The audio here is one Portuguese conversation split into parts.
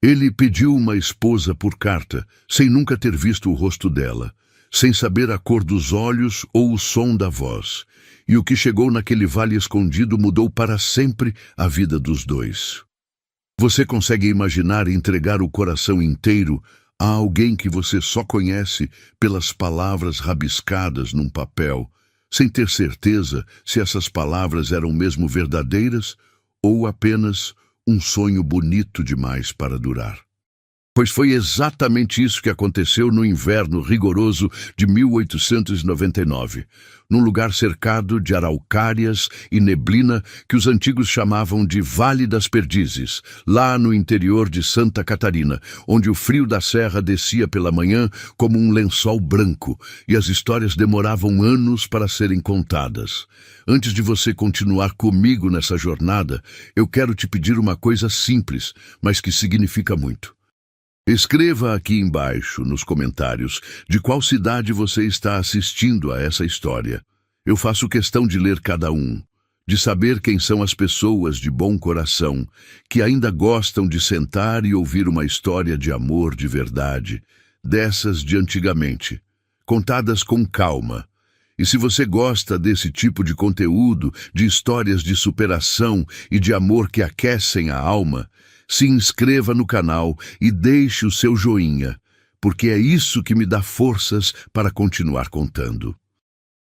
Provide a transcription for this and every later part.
Ele pediu uma esposa por carta, sem nunca ter visto o rosto dela, sem saber a cor dos olhos ou o som da voz. E o que chegou naquele vale escondido mudou para sempre a vida dos dois. Você consegue imaginar entregar o coração inteiro a alguém que você só conhece pelas palavras rabiscadas num papel, sem ter certeza se essas palavras eram mesmo verdadeiras ou apenas um sonho bonito demais para durar? Pois foi exatamente isso que aconteceu no inverno rigoroso de 1899, num lugar cercado de araucárias e neblina que os antigos chamavam de Vale das Perdizes, lá no interior de Santa Catarina, onde o frio da serra descia pela manhã como um lençol branco e as histórias demoravam anos para serem contadas. Antes de você continuar comigo nessa jornada, eu quero te pedir uma coisa simples, mas que significa muito. Escreva aqui embaixo, nos comentários, de qual cidade você está assistindo a essa história. Eu faço questão de ler cada um, de saber quem são as pessoas de bom coração, que ainda gostam de sentar e ouvir uma história de amor de verdade, dessas de antigamente, contadas com calma. E se você gosta desse tipo de conteúdo, de histórias de superação e de amor que aquecem a alma, se inscreva no canal e deixe o seu joinha, porque é isso que me dá forças para continuar contando.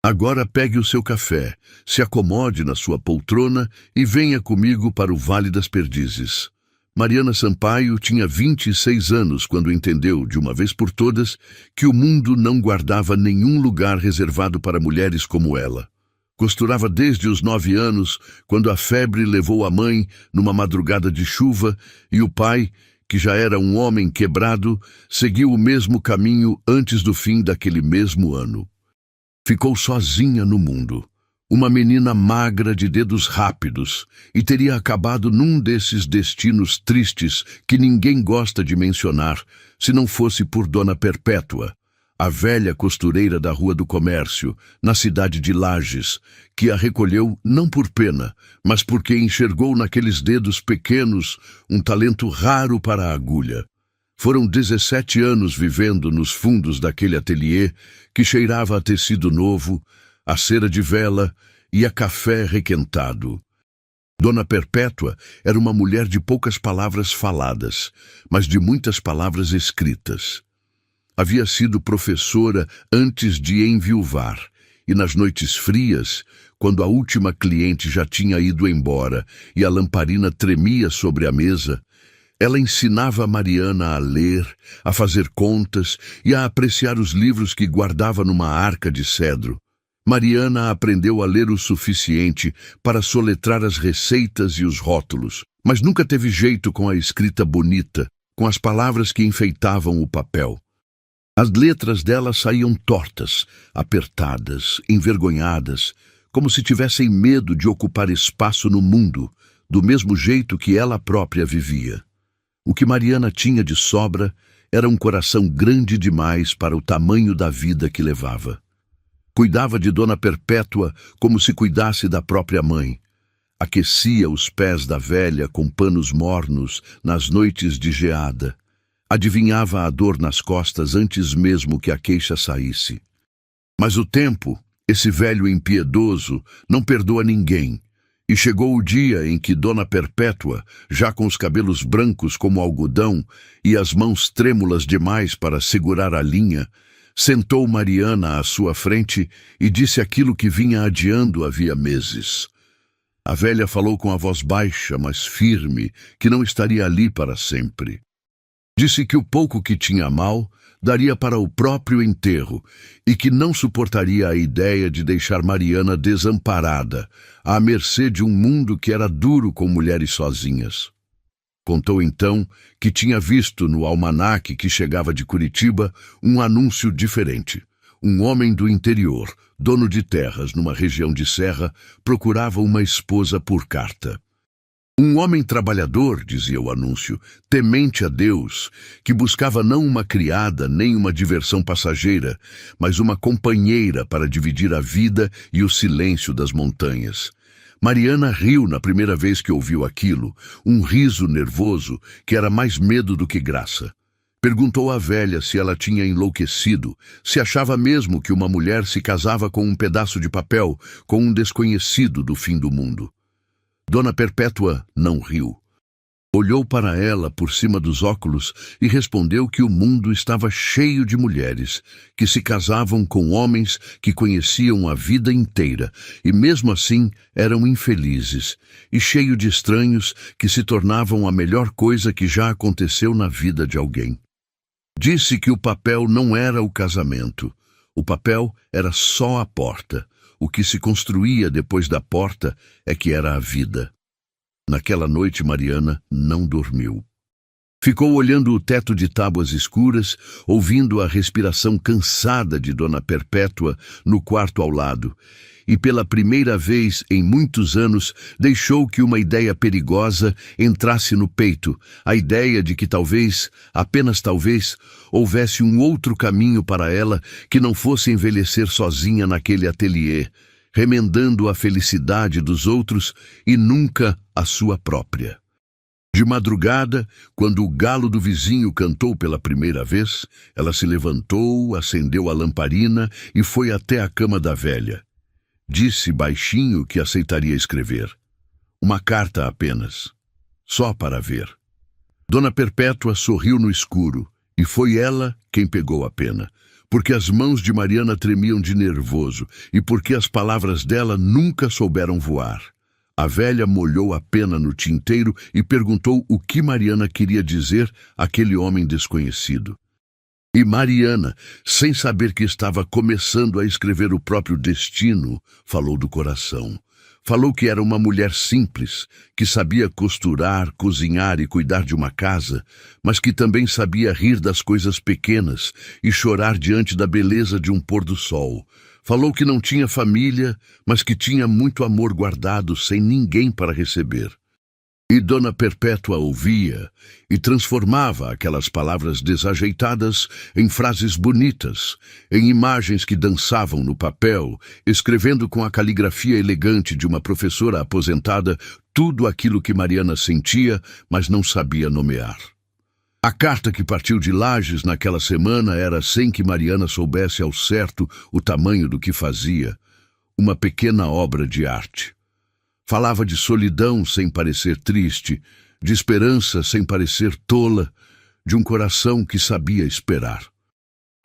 Agora pegue o seu café, se acomode na sua poltrona e venha comigo para o Vale das Perdizes. Mariana Sampaio tinha 26 anos quando entendeu, de uma vez por todas, que o mundo não guardava nenhum lugar reservado para mulheres como ela. Costurava desde os 9 anos, quando a febre levou a mãe numa madrugada de chuva e o pai, que já era um homem quebrado, seguiu o mesmo caminho antes do fim daquele mesmo ano. Ficou sozinha no mundo, uma menina magra de dedos rápidos, e teria acabado num desses destinos tristes que ninguém gosta de mencionar, se não fosse por Dona Perpétua, a velha costureira da Rua do Comércio, na cidade de Lages, que a recolheu não por pena, mas porque enxergou naqueles dedos pequenos um talento raro para a agulha. Foram 17 anos vivendo nos fundos daquele ateliê que cheirava a tecido novo, a cera de vela e a café requentado. Dona Perpétua era uma mulher de poucas palavras faladas, mas de muitas palavras escritas. Havia sido professora antes de enviuvar, e nas noites frias, quando a última cliente já tinha ido embora e a lamparina tremia sobre a mesa, ela ensinava a Mariana a ler, a fazer contas e a apreciar os livros que guardava numa arca de cedro. Mariana aprendeu a ler o suficiente para soletrar as receitas e os rótulos, mas nunca teve jeito com a escrita bonita, com as palavras que enfeitavam o papel. As letras dela saíam tortas, apertadas, envergonhadas, como se tivessem medo de ocupar espaço no mundo, do mesmo jeito que ela própria vivia. O que Mariana tinha de sobra era um coração grande demais para o tamanho da vida que levava. Cuidava de Dona Perpétua como se cuidasse da própria mãe. Aquecia os pés da velha com panos mornos nas noites de geada. Adivinhava a dor nas costas antes mesmo que a queixa saísse. Mas o tempo, esse velho impiedoso, não perdoa ninguém, e chegou o dia em que Dona Perpétua, já com os cabelos brancos como algodão e as mãos trêmulas demais para segurar a linha, sentou Mariana à sua frente e disse aquilo que vinha adiando havia meses. A velha falou com a voz baixa, mas firme, que não estaria ali para sempre. Disse que o pouco que tinha mal daria para o próprio enterro e que não suportaria a ideia de deixar Mariana desamparada, à mercê de um mundo que era duro com mulheres sozinhas. Contou então que tinha visto no almanaque que chegava de Curitiba um anúncio diferente. Um homem do interior, dono de terras numa região de serra, procurava uma esposa por carta. Um homem trabalhador, dizia o anúncio, temente a Deus, que buscava não uma criada nem uma diversão passageira, mas uma companheira para dividir a vida e o silêncio das montanhas. Mariana riu na primeira vez que ouviu aquilo, um riso nervoso que era mais medo do que graça. Perguntou à velha se ela tinha enlouquecido, se achava mesmo que uma mulher se casava com um pedaço de papel, com um desconhecido do fim do mundo. Dona Perpétua não riu. Olhou para ela por cima dos óculos e respondeu que o mundo estava cheio de mulheres que se casavam com homens que conheciam a vida inteira e mesmo assim eram infelizes, e cheio de estranhos que se tornavam a melhor coisa que já aconteceu na vida de alguém. Disse que o papel não era o casamento. O papel era só a porta. O que se construía depois da porta é que era a vida. Naquela noite, Mariana não dormiu. Ficou olhando o teto de tábuas escuras, ouvindo a respiração cansada de Dona Perpétua no quarto ao lado, e pela primeira vez em muitos anos deixou que uma ideia perigosa entrasse no peito, a ideia de que talvez, apenas talvez, houvesse um outro caminho para ela que não fosse envelhecer sozinha naquele ateliê, remendando a felicidade dos outros e nunca a sua própria. De madrugada, quando o galo do vizinho cantou pela primeira vez, ela se levantou, acendeu a lamparina e foi até a cama da velha. Disse baixinho que aceitaria escrever. Uma carta apenas, só para ver. Dona Perpétua sorriu no escuro, e foi ela quem pegou a pena, porque as mãos de Mariana tremiam de nervoso e porque as palavras dela nunca souberam voar. A velha molhou a pena no tinteiro e perguntou o que Mariana queria dizer àquele homem desconhecido. E Mariana, sem saber que estava começando a escrever o próprio destino, falou do coração. Falou que era uma mulher simples, que sabia costurar, cozinhar e cuidar de uma casa, mas que também sabia rir das coisas pequenas e chorar diante da beleza de um pôr do sol. Falou que não tinha família, mas que tinha muito amor guardado sem ninguém para receber. E Dona Perpétua ouvia e transformava aquelas palavras desajeitadas em frases bonitas, em imagens que dançavam no papel, escrevendo com a caligrafia elegante de uma professora aposentada tudo aquilo que Mariana sentia, mas não sabia nomear. A carta que partiu de Lages naquela semana era, sem que Mariana soubesse ao certo o tamanho do que fazia, uma pequena obra de arte. Falava de solidão sem parecer triste, de esperança sem parecer tola, de um coração que sabia esperar.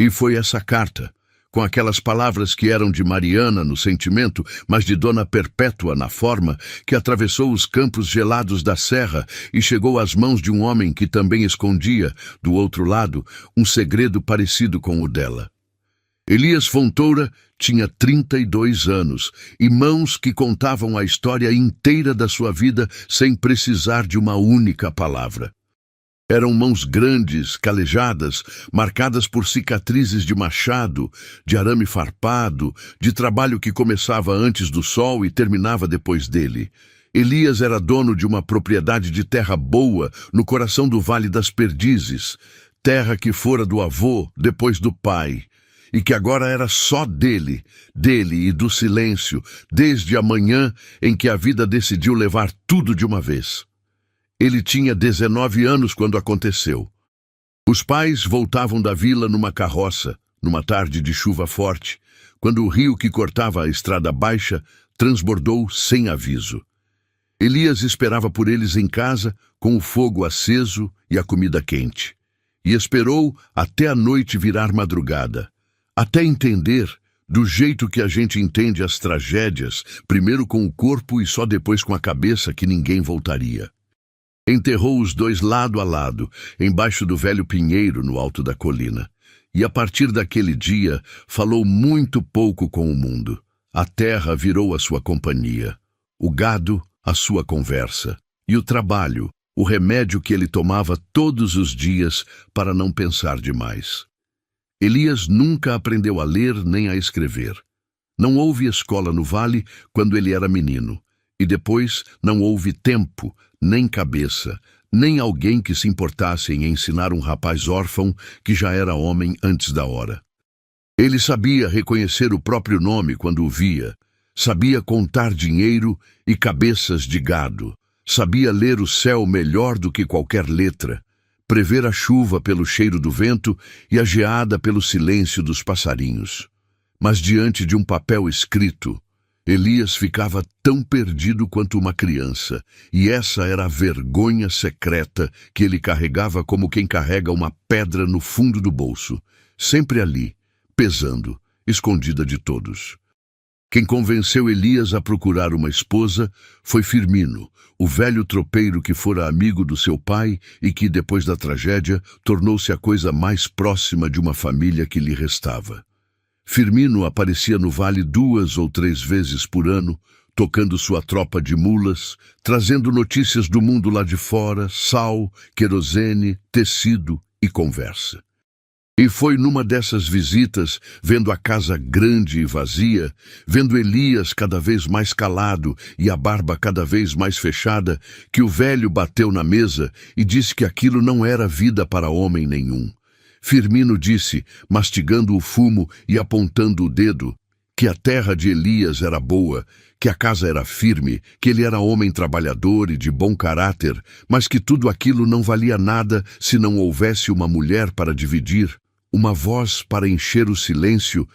E foi essa carta, com aquelas palavras que eram de Mariana no sentimento, mas de Dona Perpétua na forma, que atravessou os campos gelados da serra e chegou às mãos de um homem que também escondia, do outro lado, um segredo parecido com o dela. Elias Fontoura tinha 32 anos e mãos que contavam a história inteira da sua vida sem precisar de uma única palavra. Eram mãos grandes, calejadas, marcadas por cicatrizes de machado, de arame farpado, de trabalho que começava antes do sol e terminava depois dele. Elias era dono de uma propriedade de terra boa no coração do Vale das Perdizes, terra que fora do avô, depois do pai, e que agora era só dele e do silêncio, desde a manhã em que a vida decidiu levar tudo de uma vez. Ele tinha 19 anos quando aconteceu. Os pais voltavam da vila numa carroça, numa tarde de chuva forte, quando o rio que cortava a estrada baixa transbordou sem aviso. Elias esperava por eles em casa, com o fogo aceso e a comida quente. E esperou até a noite virar madrugada, até entender, do jeito que a gente entende as tragédias, primeiro com o corpo e só depois com a cabeça, que ninguém voltaria. Enterrou os dois lado a lado, embaixo do velho pinheiro no alto da colina. E a partir daquele dia, falou muito pouco com o mundo. A terra virou a sua companhia, o gado a sua conversa, e o trabalho, o remédio que ele tomava todos os dias para não pensar demais. Elias nunca aprendeu a ler nem a escrever. Não houve escola no vale quando ele era menino, e depois não houve tempo, nem cabeça, nem alguém que se importasse em ensinar um rapaz órfão que já era homem antes da hora. Ele sabia reconhecer o próprio nome quando o via, sabia contar dinheiro e cabeças de gado, sabia ler o céu melhor do que qualquer letra, prever a chuva pelo cheiro do vento e a geada pelo silêncio dos passarinhos. Mas diante de um papel escrito, Elias ficava tão perdido quanto uma criança, e essa era a vergonha secreta que ele carregava como quem carrega uma pedra no fundo do bolso, sempre ali, pesando, escondida de todos. Quem convenceu Elias a procurar uma esposa foi Firmino, o velho tropeiro que fora amigo do seu pai e que, depois da tragédia, tornou-se a coisa mais próxima de uma família que lhe restava. Firmino aparecia no vale 2 ou 3 vezes por ano, tocando sua tropa de mulas, trazendo notícias do mundo lá de fora, sal, querosene, tecido e conversa. E foi numa dessas visitas, vendo a casa grande e vazia, vendo Elias cada vez mais calado e a barba cada vez mais fechada, que o velho bateu na mesa e disse que aquilo não era vida para homem nenhum. Firmino disse, mastigando o fumo e apontando o dedo, que a terra de Elias era boa, que a casa era firme, que ele era homem trabalhador e de bom caráter, mas que tudo aquilo não valia nada se não houvesse uma mulher para dividir, uma voz para encher o silêncio,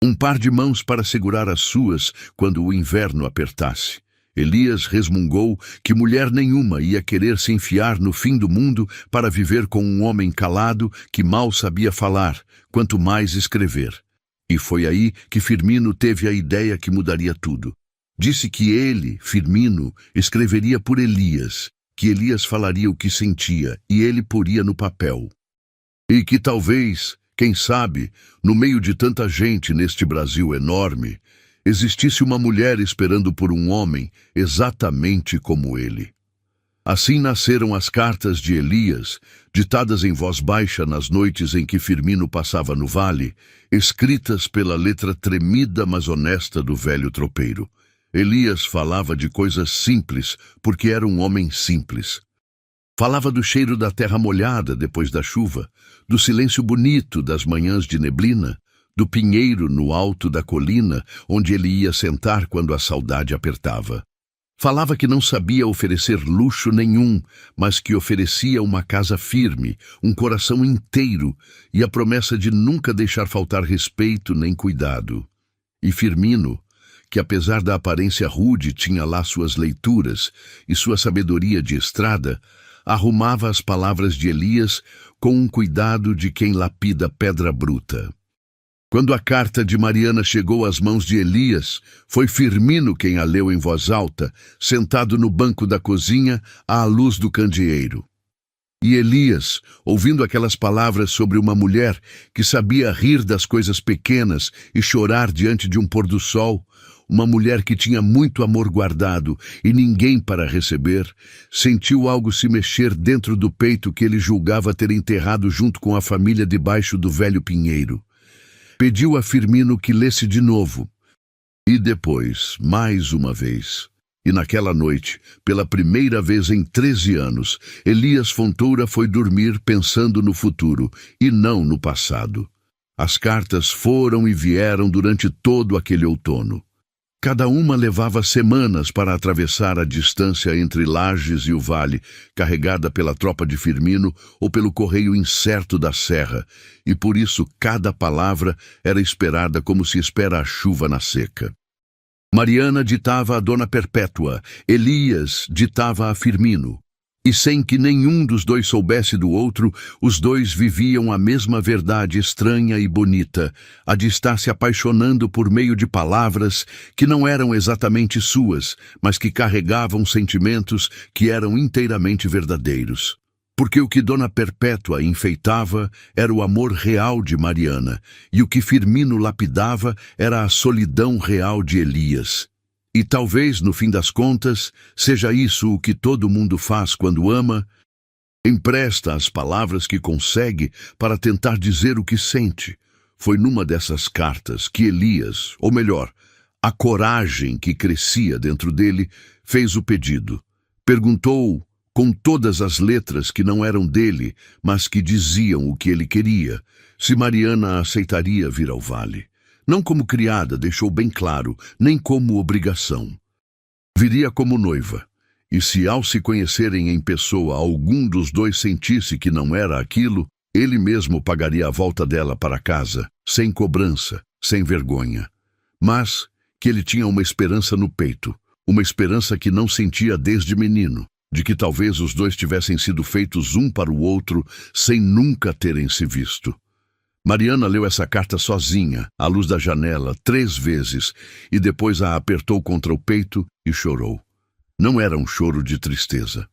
um par de mãos para segurar as suas quando o inverno apertasse. Elias resmungou que mulher nenhuma ia querer se enfiar no fim do mundo para viver com um homem calado que mal sabia falar, quanto mais escrever. E foi aí que Firmino teve a ideia que mudaria tudo. Disse que ele, Firmino, escreveria por Elias, que Elias falaria o que sentia e ele poria no papel. E que talvez, quem sabe, no meio de tanta gente neste Brasil enorme, existisse uma mulher esperando por um homem exatamente como ele. Assim nasceram as cartas de Elias, ditadas em voz baixa nas noites em que Firmino passava no vale, escritas pela letra tremida mas honesta do velho tropeiro. Elias falava de coisas simples, porque era um homem simples. Falava do cheiro da terra molhada depois da chuva, do silêncio bonito das manhãs de neblina, do pinheiro no alto da colina, onde ele ia sentar quando a saudade apertava. Falava que não sabia oferecer luxo nenhum, mas que oferecia uma casa firme, um coração inteiro e a promessa de nunca deixar faltar respeito nem cuidado. E Firmino, que apesar da aparência rude tinha lá suas leituras e sua sabedoria de estrada, arrumava as palavras de Elias com um cuidado de quem lapida pedra bruta. Quando a carta de Mariana chegou às mãos de Elias, foi Firmino quem a leu em voz alta, sentado no banco da cozinha à luz do candeeiro. E Elias, ouvindo aquelas palavras sobre uma mulher que sabia rir das coisas pequenas e chorar diante de um pôr do sol, uma mulher que tinha muito amor guardado e ninguém para receber, sentiu algo se mexer dentro do peito que ele julgava ter enterrado junto com a família debaixo do velho pinheiro. Pediu a Firmino que lesse de novo. E depois, mais uma vez. E naquela noite, pela primeira vez em 13 anos, Elias Fontoura foi dormir pensando no futuro e não no passado. As cartas foram e vieram durante todo aquele outono. Cada uma levava semanas para atravessar a distância entre Lages e o vale, carregada pela tropa de Firmino ou pelo correio incerto da serra, e por isso cada palavra era esperada como se espera a chuva na seca. Mariana ditava a Dona Perpétua, Elias ditava a Firmino. E sem que nenhum dos dois soubesse do outro, os dois viviam a mesma verdade estranha e bonita, a de estar se apaixonando por meio de palavras que não eram exatamente suas, mas que carregavam sentimentos que eram inteiramente verdadeiros. Porque o que Dona Perpétua enfeitava era o amor real de Mariana, e o que Firmino lapidava era a solidão real de Elias. E talvez, no fim das contas, seja isso o que todo mundo faz quando ama, empresta as palavras que consegue para tentar dizer o que sente. Foi numa dessas cartas que Elias, ou melhor, a coragem que crescia dentro dele, fez o pedido. Perguntou, com todas as letras que não eram dele, mas que diziam o que ele queria, se Mariana aceitaria vir ao vale. Não como criada, deixou bem claro, nem como obrigação. Viria como noiva. E se ao se conhecerem em pessoa algum dos dois sentisse que não era aquilo, ele mesmo pagaria a volta dela para casa, sem cobrança, sem vergonha. Mas que ele tinha uma esperança no peito, uma esperança que não sentia desde menino, de que talvez os dois tivessem sido feitos um para o outro sem nunca terem se visto. Mariana leu essa carta sozinha, à luz da janela, 3 vezes, e depois a apertou contra o peito e chorou. Não era um choro de tristeza.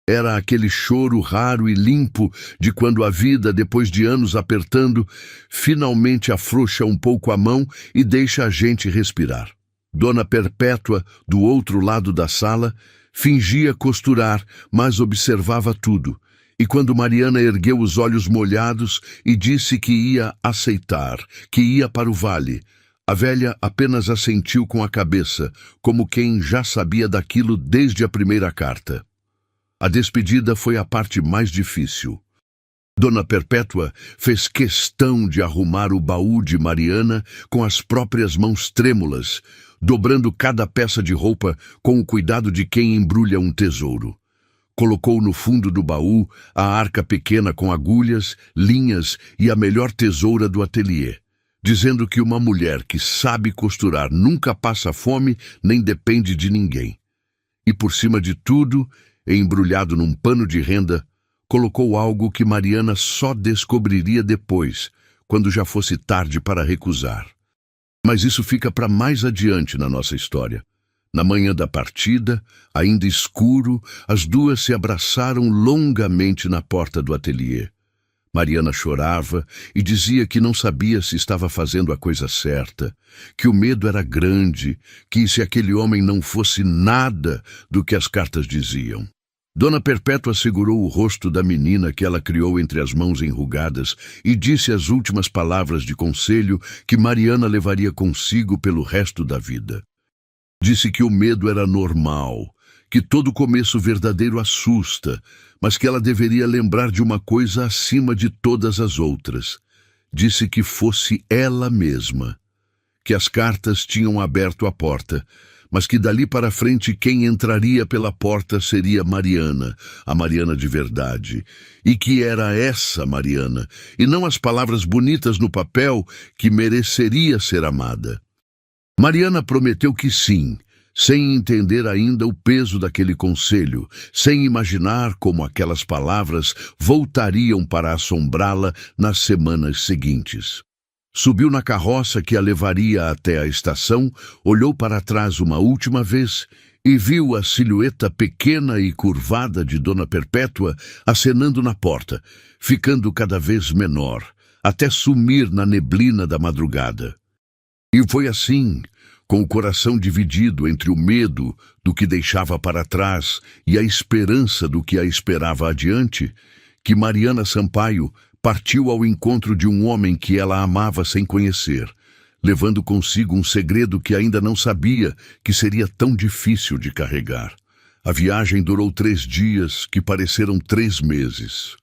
Era aquele choro raro e limpo de quando a vida, depois de anos apertando, finalmente afrouxa um pouco a mão e deixa a gente respirar. Dona Perpétua, do outro lado da sala, fingia costurar, mas observava tudo. E quando Mariana ergueu os olhos molhados e disse que ia aceitar, que ia para o vale, a velha apenas assentiu com a cabeça, como quem já sabia daquilo desde a primeira carta. A despedida foi a parte mais difícil. Dona Perpétua fez questão de arrumar o baú de Mariana com as próprias mãos trêmulas, dobrando cada peça de roupa com o cuidado de quem embrulha um tesouro. Colocou no fundo do baú a arca pequena com agulhas, linhas e a melhor tesoura do ateliê, dizendo que uma mulher que sabe costurar nunca passa fome nem depende de ninguém. E por cima de tudo, embrulhado num pano de renda, colocou algo que Mariana só descobriria depois, quando já fosse tarde para recusar. Mas isso fica para mais adiante na nossa história. Na manhã da partida, ainda escuro, as duas se abraçaram longamente na porta do ateliê. Mariana chorava e dizia que não sabia se estava fazendo a coisa certa, que o medo era grande, que se aquele homem não fosse nada do que as cartas diziam. Dona Perpétua segurou o rosto da menina que ela criou entre as mãos enrugadas e disse as últimas palavras de conselho que Mariana levaria consigo pelo resto da vida. Disse que o medo era normal, que todo começo verdadeiro assusta, mas que ela deveria lembrar de uma coisa acima de todas as outras. Disse que fosse ela mesma, que as cartas tinham aberto a porta, mas que dali para frente quem entraria pela porta seria Mariana, a Mariana de verdade, e que era essa Mariana, e não as palavras bonitas no papel, que mereceria ser amada. Mariana prometeu que sim, sem entender ainda o peso daquele conselho, sem imaginar como aquelas palavras voltariam para assombrá-la nas semanas seguintes. Subiu na carroça que a levaria até a estação, olhou para trás uma última vez e viu a silhueta pequena e curvada de Dona Perpétua acenando na porta, ficando cada vez menor, até sumir na neblina da madrugada. E foi assim, com o coração dividido entre o medo do que deixava para trás e a esperança do que a esperava adiante, que Mariana Sampaio partiu ao encontro de um homem que ela amava sem conhecer, levando consigo um segredo que ainda não sabia que seria tão difícil de carregar. A viagem durou 3 dias, que pareceram 3 meses.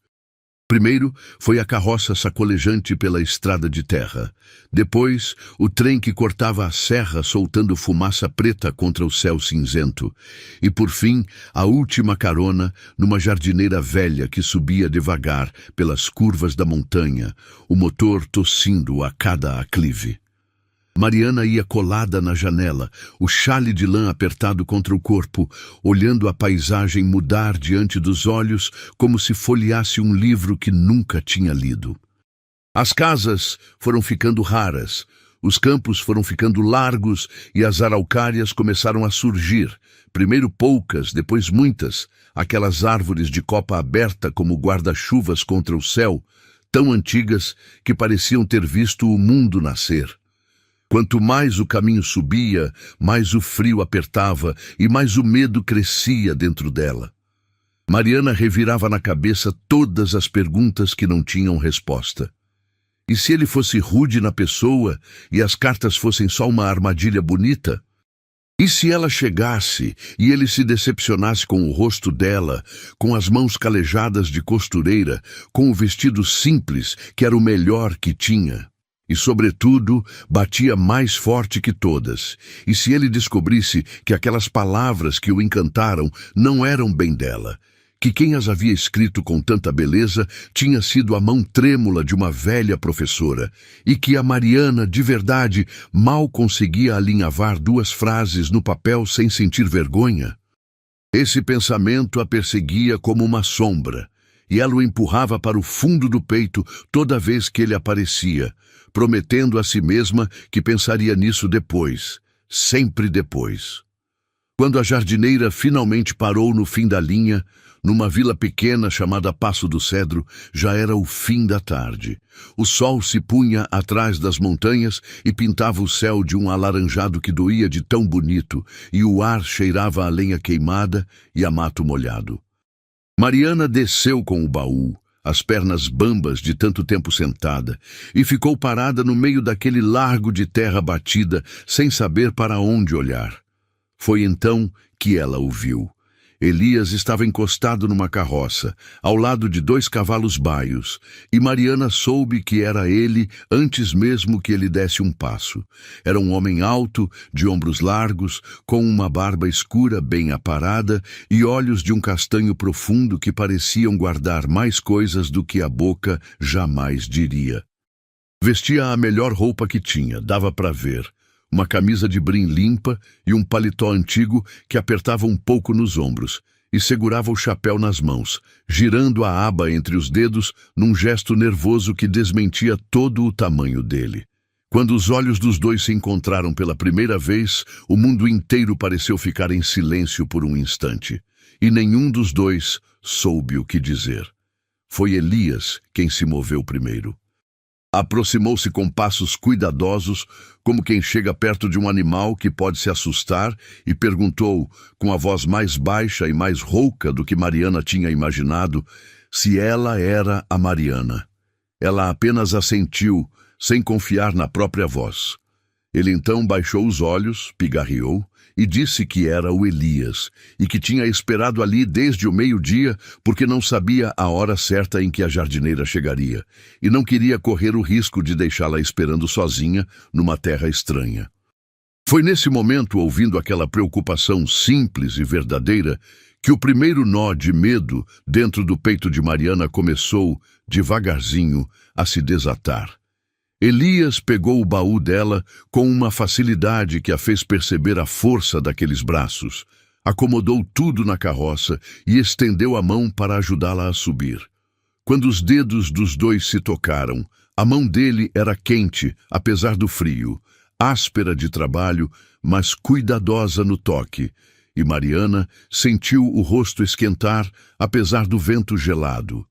Primeiro foi a carroça sacolejante pela estrada de terra. Depois, o trem que cortava a serra soltando fumaça preta contra o céu cinzento. E por fim, a última carona numa jardineira velha que subia devagar pelas curvas da montanha, o motor tossindo a cada aclive. Mariana ia colada na janela, o xale de lã apertado contra o corpo, olhando a paisagem mudar diante dos olhos como se folheasse um livro que nunca tinha lido. As casas foram ficando raras, os campos foram ficando largos e as araucárias começaram a surgir, primeiro poucas, depois muitas, aquelas árvores de copa aberta como guarda-chuvas contra o céu, tão antigas que pareciam ter visto o mundo nascer. Quanto mais o caminho subia, mais o frio apertava e mais o medo crescia dentro dela. Mariana revirava na cabeça todas as perguntas que não tinham resposta. E se ele fosse rude na pessoa e as cartas fossem só uma armadilha bonita? E se ela chegasse e ele se decepcionasse com o rosto dela, com as mãos calejadas de costureira, com o vestido simples, que era o melhor que tinha? E, sobretudo, batia mais forte que todas. E se ele descobrisse que aquelas palavras que o encantaram não eram bem dela, que quem as havia escrito com tanta beleza tinha sido a mão trêmula de uma velha professora, e que a Mariana, de verdade, mal conseguia alinhavar duas frases no papel sem sentir vergonha? Esse pensamento a perseguia como uma sombra, e ela o empurrava para o fundo do peito toda vez que ele aparecia, prometendo a si mesma que pensaria nisso depois, sempre depois. Quando a jardineira finalmente parou no fim da linha, numa vila pequena chamada Passo do Cedro, já era o fim da tarde. O sol se punha atrás das montanhas e pintava o céu de um alaranjado que doía de tão bonito, e o ar cheirava a lenha queimada e a mato molhado. Mariana desceu com o baú, as pernas bambas de tanto tempo sentada, e ficou parada no meio daquele largo de terra batida, sem saber para onde olhar. Foi então que ela o viu. Elias estava encostado numa carroça, ao lado de 2 cavalos baios, e Mariana soube que era ele antes mesmo que ele desse um passo. Era um homem alto, de ombros largos, com uma barba escura bem aparada e olhos de um castanho profundo que pareciam guardar mais coisas do que a boca jamais diria. Vestia a melhor roupa que tinha, dava para ver. Uma camisa de brim limpa e um paletó antigo que apertava um pouco nos ombros, e segurava o chapéu nas mãos, girando a aba entre os dedos num gesto nervoso que desmentia todo o tamanho dele. Quando os olhos dos dois se encontraram pela primeira vez, o mundo inteiro pareceu ficar em silêncio por um instante, e nenhum dos dois soube o que dizer. Foi Elias quem se moveu primeiro. Aproximou-se com passos cuidadosos, como quem chega perto de um animal que pode se assustar, e perguntou, com a voz mais baixa e mais rouca do que Mariana tinha imaginado, se ela era a Mariana. Ela apenas assentiu, sem confiar na própria voz. Ele então baixou os olhos, pigarreou, e disse que era o Elias, e que tinha esperado ali desde o meio-dia porque não sabia a hora certa em que a jardineira chegaria, e não queria correr o risco de deixá-la esperando sozinha numa terra estranha. Foi nesse momento, ouvindo aquela preocupação simples e verdadeira, que o primeiro nó de medo dentro do peito de Mariana começou, devagarzinho, a se desatar. Elias pegou o baú dela com uma facilidade que a fez perceber a força daqueles braços, acomodou tudo na carroça e estendeu a mão para ajudá-la a subir. Quando os dedos dos dois se tocaram, a mão dele era quente, apesar do frio, áspera de trabalho, mas cuidadosa no toque, e Mariana sentiu o rosto esquentar, apesar do vento gelado.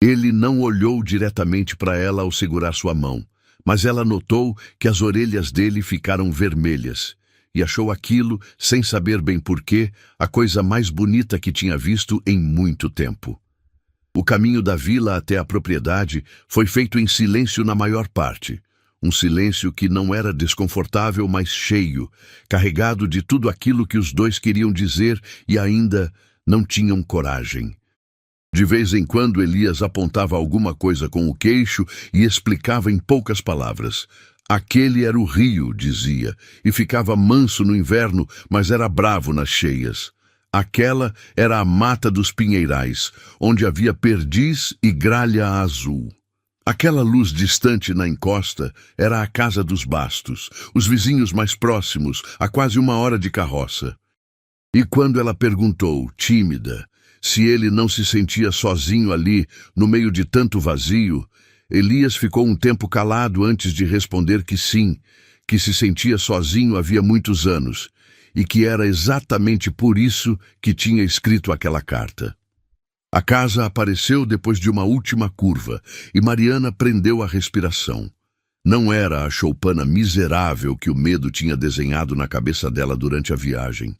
Ele não olhou diretamente para ela ao segurar sua mão, mas ela notou que as orelhas dele ficaram vermelhas, e achou aquilo, sem saber bem porquê, a coisa mais bonita que tinha visto em muito tempo. O caminho da vila até a propriedade foi feito em silêncio na maior parte, um silêncio que não era desconfortável, mas cheio, carregado de tudo aquilo que os dois queriam dizer e ainda não tinham coragem. De vez em quando Elias apontava alguma coisa com o queixo e explicava em poucas palavras. Aquele era o rio, dizia, e ficava manso no inverno, mas era bravo nas cheias. Aquela era a mata dos pinheirais, onde havia perdiz e gralha azul. Aquela luz distante na encosta era a casa dos Bastos, os vizinhos mais próximos, a quase 1 hora de carroça. E quando ela perguntou, tímida, se ele não se sentia sozinho ali, no meio de tanto vazio, Elias ficou um tempo calado antes de responder que sim, que se sentia sozinho havia muitos anos, e que era exatamente por isso que tinha escrito aquela carta. A casa apareceu depois de uma última curva, e Mariana prendeu a respiração. Não era a choupana miserável que o medo tinha desenhado na cabeça dela durante a viagem.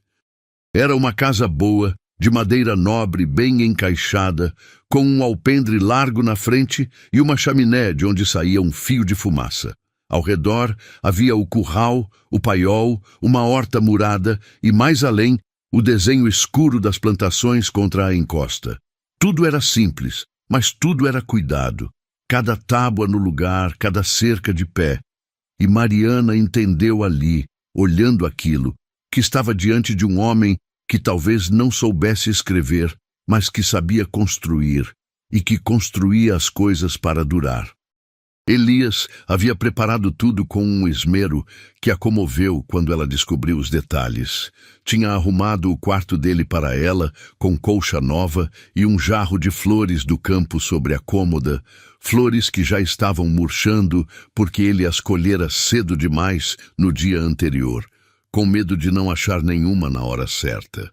Era uma casa boa, de madeira nobre bem encaixada, com um alpendre largo na frente e uma chaminé de onde saía um fio de fumaça. Ao redor havia o curral, o paiol, uma horta murada e, mais além, o desenho escuro das plantações contra a encosta. Tudo era simples, mas tudo era cuidado. cada tábua no lugar, cada cerca de pé. E Mariana entendeu ali, olhando aquilo, que estava diante de um homem que talvez não soubesse escrever, mas que sabia construir, e que construía as coisas para durar. Elias havia preparado tudo com um esmero que a comoveu quando ela descobriu os detalhes. Tinha arrumado o quarto dele para ela, com colcha nova e um jarro de flores do campo sobre a cômoda, flores que já estavam murchando porque ele as colhera cedo demais no dia anterior, com medo de não achar nenhuma na hora certa.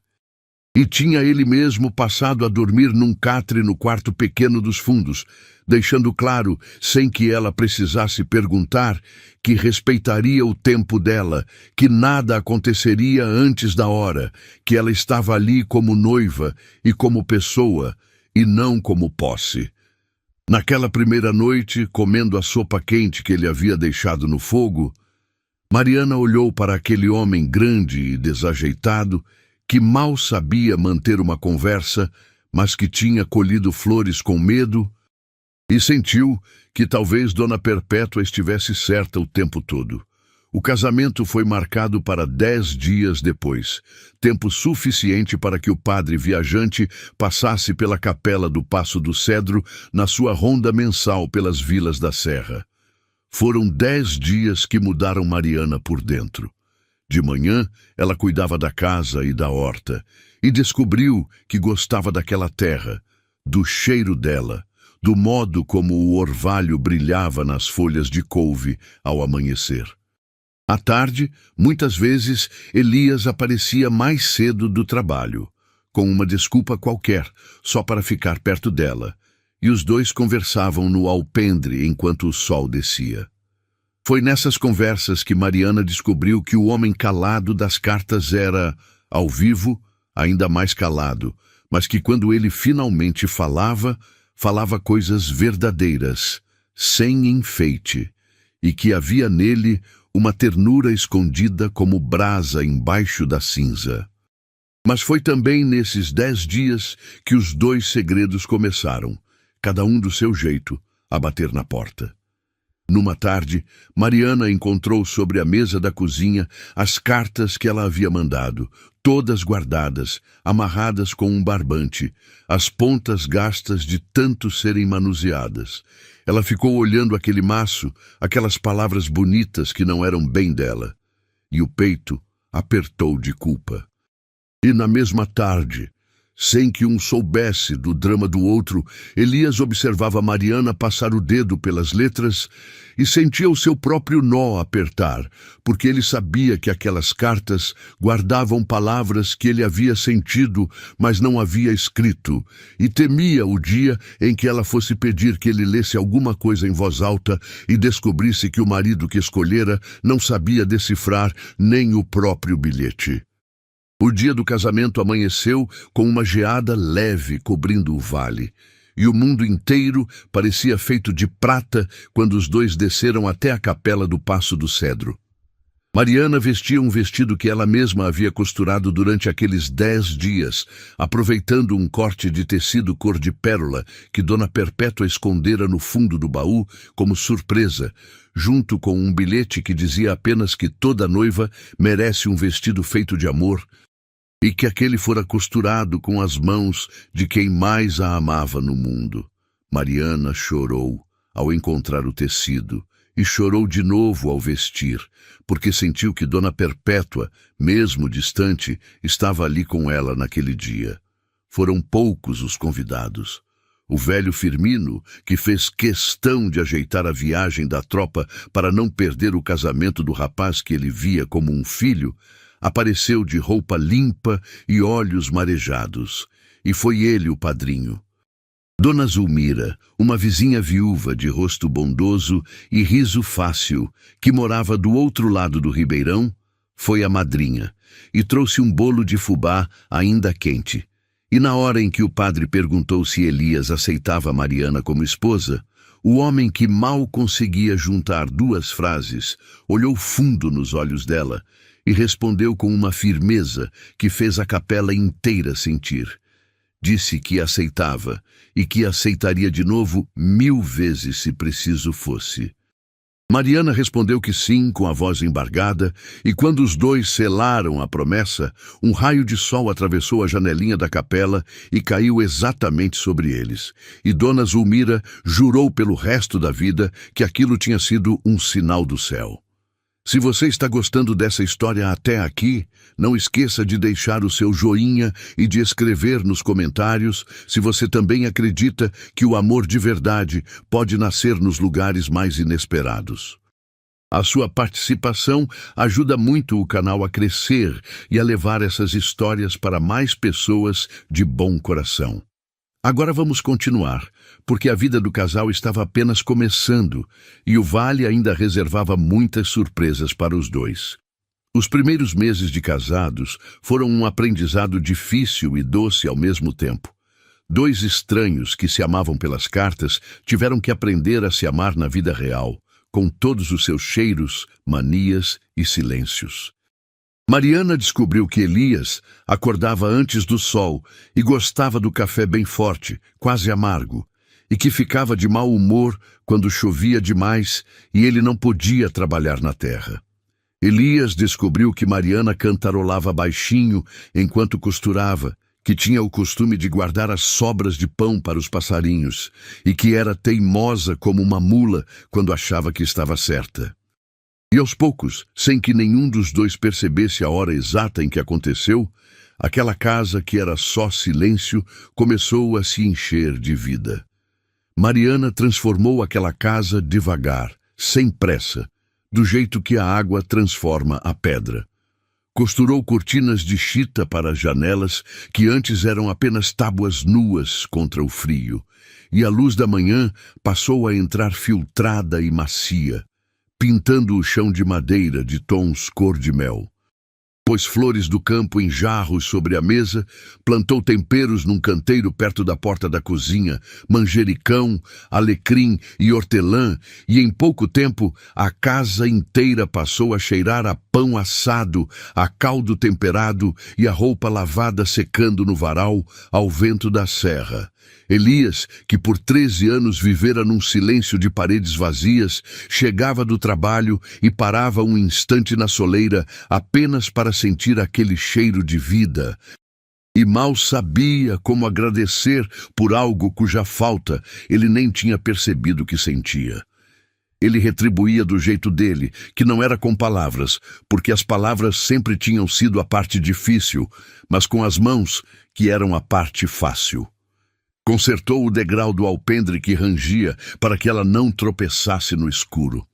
E tinha ele mesmo passado a dormir num catre no quarto pequeno dos fundos, deixando claro, sem que ela precisasse perguntar, que respeitaria o tempo dela, que nada aconteceria antes da hora, que ela estava ali como noiva e como pessoa, e não como posse. Naquela primeira noite, comendo a sopa quente que ele havia deixado no fogo, Mariana olhou para aquele homem grande e desajeitado, que mal sabia manter uma conversa, mas que tinha colhido flores com medo, e sentiu que talvez Dona Perpétua estivesse certa o tempo todo. O casamento foi marcado para 10 dias depois, tempo suficiente para que o padre viajante passasse pela capela do Paço do Cedro na sua ronda mensal pelas vilas da Serra. Foram 10 dias que mudaram Mariana por dentro. De manhã, ela cuidava da casa e da horta, e descobriu que gostava daquela terra, do cheiro dela, do modo como o orvalho brilhava nas folhas de couve ao amanhecer. À tarde, muitas vezes, Elias aparecia mais cedo do trabalho, com uma desculpa qualquer, só para ficar perto dela, e os dois conversavam no alpendre enquanto o sol descia. Foi nessas conversas que Mariana descobriu que o homem calado das cartas era, ao vivo, ainda mais calado, mas que quando ele finalmente falava, falava coisas verdadeiras, sem enfeite, e que havia nele uma ternura escondida como brasa embaixo da cinza. Mas foi também nesses 10 dias que os dois segredos começaram, cada um do seu jeito, a bater na porta. Numa tarde, Mariana encontrou sobre a mesa da cozinha as cartas que ela havia mandado, todas guardadas, amarradas com um barbante, as pontas gastas de tanto serem manuseadas. Ela ficou olhando aquele maço, aquelas palavras bonitas que não eram bem dela, e o peito apertou de culpa. E na mesma tarde, sem que um soubesse do drama do outro, Elias observava Mariana passar o dedo pelas letras e sentia o seu próprio nó apertar, porque ele sabia que aquelas cartas guardavam palavras que ele havia sentido, mas não havia escrito, e temia o dia em que ela fosse pedir que ele lesse alguma coisa em voz alta e descobrisse que o marido que escolhera não sabia decifrar nem o próprio bilhete. O dia do casamento amanheceu com uma geada leve cobrindo o vale, e o mundo inteiro parecia feito de prata quando os dois desceram até a capela do Paço do Cedro. Mariana vestia um vestido que ela mesma havia costurado durante aqueles 10 dias, aproveitando um corte de tecido cor de pérola que Dona Perpétua escondera no fundo do baú como surpresa, junto com um bilhete que dizia apenas que toda noiva merece um vestido feito de amor, e que aquele fora costurado com as mãos de quem mais a amava no mundo. Mariana chorou ao encontrar o tecido, e chorou de novo ao vestir, porque sentiu que Dona Perpétua, mesmo distante, estava ali com ela naquele dia. Foram poucos os convidados. O velho Firmino, que fez questão de ajeitar a viagem da tropa para não perder o casamento do rapaz que ele via como um filho, apareceu de roupa limpa e olhos marejados, e foi ele o padrinho. Dona Zulmira, uma vizinha viúva de rosto bondoso e riso fácil, que morava do outro lado do ribeirão, foi a madrinha, e trouxe um bolo de fubá ainda quente. E na hora em que o padre perguntou se Elias aceitava Mariana como esposa, o homem que mal conseguia juntar 2 frases, olhou fundo nos olhos dela, e respondeu com uma firmeza que fez a capela inteira sentir: Disse que aceitava e que aceitaria de novo 1000 vezes se preciso fosse. Mariana respondeu que sim, com a voz embargada, e quando os dois selaram a promessa, um raio de sol atravessou a janelinha da capela e caiu exatamente sobre eles. E Dona Zulmira jurou pelo resto da vida que aquilo tinha sido um sinal do céu. Se você está gostando dessa história até aqui, não esqueça de deixar o seu joinha e de escrever nos comentários se você também acredita que o amor de verdade pode nascer nos lugares mais inesperados. A sua participação ajuda muito o canal a crescer e a levar essas histórias para mais pessoas de bom coração. Agora vamos continuar, porque a vida do casal estava apenas começando e o vale ainda reservava muitas surpresas para os dois. Os primeiros meses de casados foram um aprendizado difícil e doce ao mesmo tempo. Dois estranhos que se amavam pelas cartas tiveram que aprender a se amar na vida real, com todos os seus cheiros, manias e silêncios. Mariana descobriu que Elias acordava antes do sol e gostava do café bem forte, quase amargo, e que ficava de mau humor quando chovia demais e ele não podia trabalhar na terra. Elias descobriu que Mariana cantarolava baixinho enquanto costurava, que tinha o costume de guardar as sobras de pão para os passarinhos e que era teimosa como uma mula quando achava que estava certa. E aos poucos, sem que nenhum dos dois percebesse a hora exata em que aconteceu, aquela casa que era só silêncio começou a se encher de vida. Mariana transformou aquela casa devagar, sem pressa, do jeito que a água transforma a pedra. Costurou cortinas de chita para as janelas, que antes eram apenas tábuas nuas contra o frio, e a luz da manhã passou a entrar filtrada e macia, pintando o chão de madeira de tons cor-de-mel. Pôs flores do campo em jarros sobre a mesa, plantou temperos num canteiro perto da porta da cozinha, manjericão, alecrim e hortelã, e em pouco tempo a casa inteira passou a cheirar a pão assado, a caldo temperado e a roupa lavada secando no varal ao vento da serra. Elias, que por 13 anos vivera num silêncio de paredes vazias, chegava do trabalho e parava um instante na soleira apenas para sentir aquele cheiro de vida. E mal sabia como agradecer por algo cuja falta ele nem tinha percebido que sentia. Ele retribuía do jeito dele, que não era com palavras, porque as palavras sempre tinham sido a parte difícil, mas com as mãos, que eram a parte fácil. Consertou o degrau do alpendre que rangia para que ela não tropeçasse no escuro.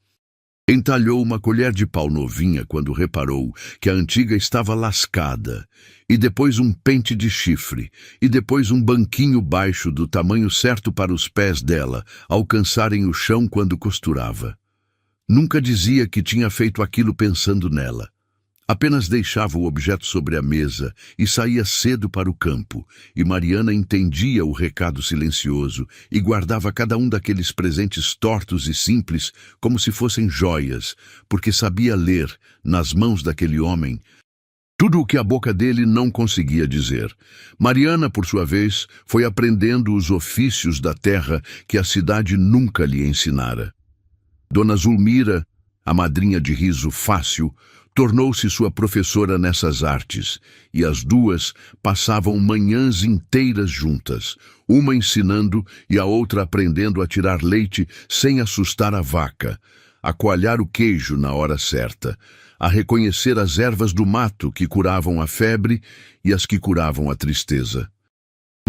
Entalhou uma colher de pau novinha quando reparou que a antiga estava lascada, e depois um pente de chifre, e depois um banquinho baixo do tamanho certo para os pés dela alcançarem o chão quando costurava. Nunca dizia que tinha feito aquilo pensando nela. Apenas deixava o objeto sobre a mesa e saía cedo para o campo, e Mariana entendia o recado silencioso e guardava cada um daqueles presentes tortos e simples como se fossem joias, porque sabia ler, nas mãos daquele homem, tudo o que a boca dele não conseguia dizer. Mariana, por sua vez, foi aprendendo os ofícios da terra que a cidade nunca lhe ensinara. Dona Zulmira, a madrinha de riso fácil, tornou-se sua professora nessas artes, e as duas passavam manhãs inteiras juntas, uma ensinando e a outra aprendendo a tirar leite sem assustar a vaca, a coalhar o queijo na hora certa, a reconhecer as ervas do mato que curavam a febre e as que curavam a tristeza.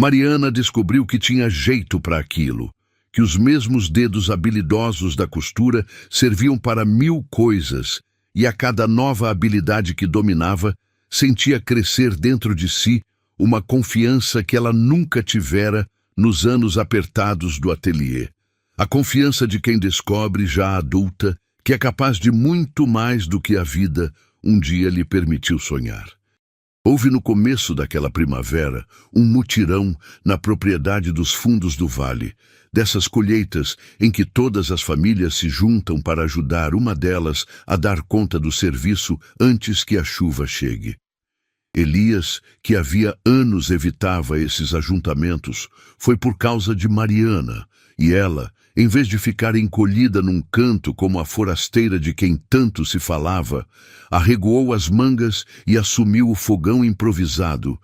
Mariana descobriu que tinha jeito para aquilo, que os mesmos dedos habilidosos da costura serviam para 1000 coisas, e a cada nova habilidade que dominava, sentia crescer dentro de si uma confiança que ela nunca tivera nos anos apertados do ateliê. A confiança de quem descobre, já adulta, que é capaz de muito mais do que a vida um dia lhe permitiu sonhar. Houve no começo daquela primavera um mutirão na propriedade dos fundos do vale, dessas colheitas em que todas as famílias se juntam para ajudar uma delas a dar conta do serviço antes que a chuva chegue. Elias, que havia anos evitava esses ajuntamentos, foi por causa de Mariana, e ela, em vez de ficar encolhida num canto como a forasteira de quem tanto se falava, arregoou as mangas e assumiu o fogão improvisado,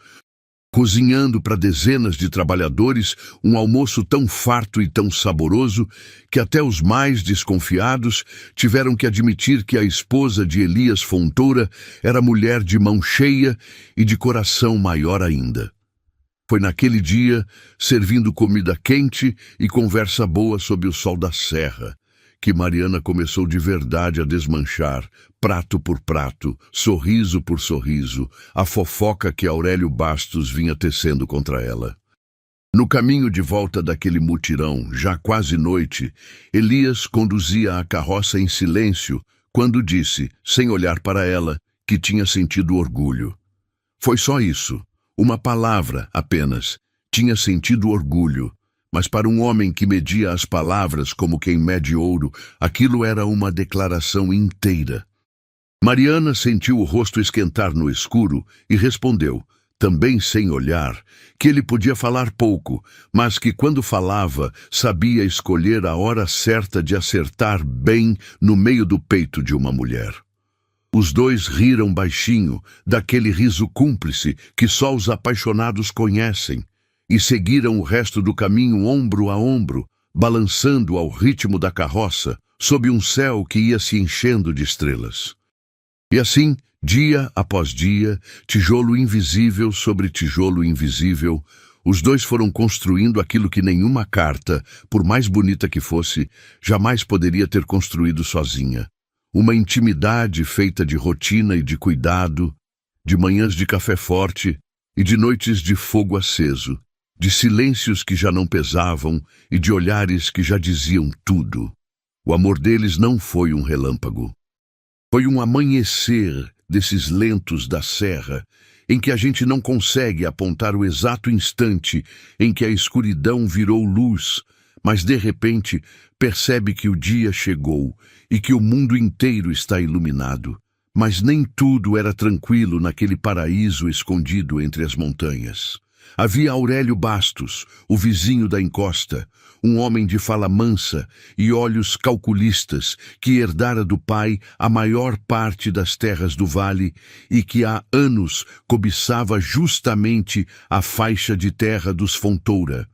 cozinhando para dezenas de trabalhadores um almoço tão farto e tão saboroso que até os mais desconfiados tiveram que admitir que a esposa de Elias Fontoura era mulher de mão cheia e de coração maior ainda. Foi naquele dia, servindo comida quente e conversa boa sob o sol da serra, que Mariana começou de verdade a desmanchar, prato por prato, sorriso por sorriso, a fofoca que Aurélio Bastos vinha tecendo contra ela. No caminho de volta daquele mutirão, já quase noite, Elias conduzia a carroça em silêncio quando disse, sem olhar para ela, que tinha sentido orgulho. Foi só isso, uma palavra apenas. Tinha sentido orgulho. Mas para um homem que media as palavras como quem mede ouro, aquilo era uma declaração inteira. Mariana sentiu o rosto esquentar no escuro e respondeu, também sem olhar, que ele podia falar pouco, mas que quando falava, sabia escolher a hora certa de acertar bem no meio do peito de uma mulher. Os dois riram baixinho, daquele riso cúmplice que só os apaixonados conhecem, e seguiram o resto do caminho ombro a ombro, balançando ao ritmo da carroça, sob um céu que ia se enchendo de estrelas. E assim, dia após dia, tijolo invisível sobre tijolo invisível, os dois foram construindo aquilo que nenhuma carta, por mais bonita que fosse, jamais poderia ter construído sozinha. Uma intimidade feita de rotina e de cuidado, de manhãs de café forte e de noites de fogo aceso, de silêncios que já não pesavam e de olhares que já diziam tudo. O amor deles não foi um relâmpago. Foi um amanhecer desses lentos da serra, em que a gente não consegue apontar o exato instante em que a escuridão virou luz, mas de repente percebe que o dia chegou e que o mundo inteiro está iluminado. Mas nem tudo era tranquilo naquele paraíso escondido entre as montanhas. Havia Aurélio Bastos, o vizinho da encosta, um homem de fala mansa e olhos calculistas que herdara do pai a maior parte das terras do vale e que há anos cobiçava justamente a faixa de terra dos Fontoura,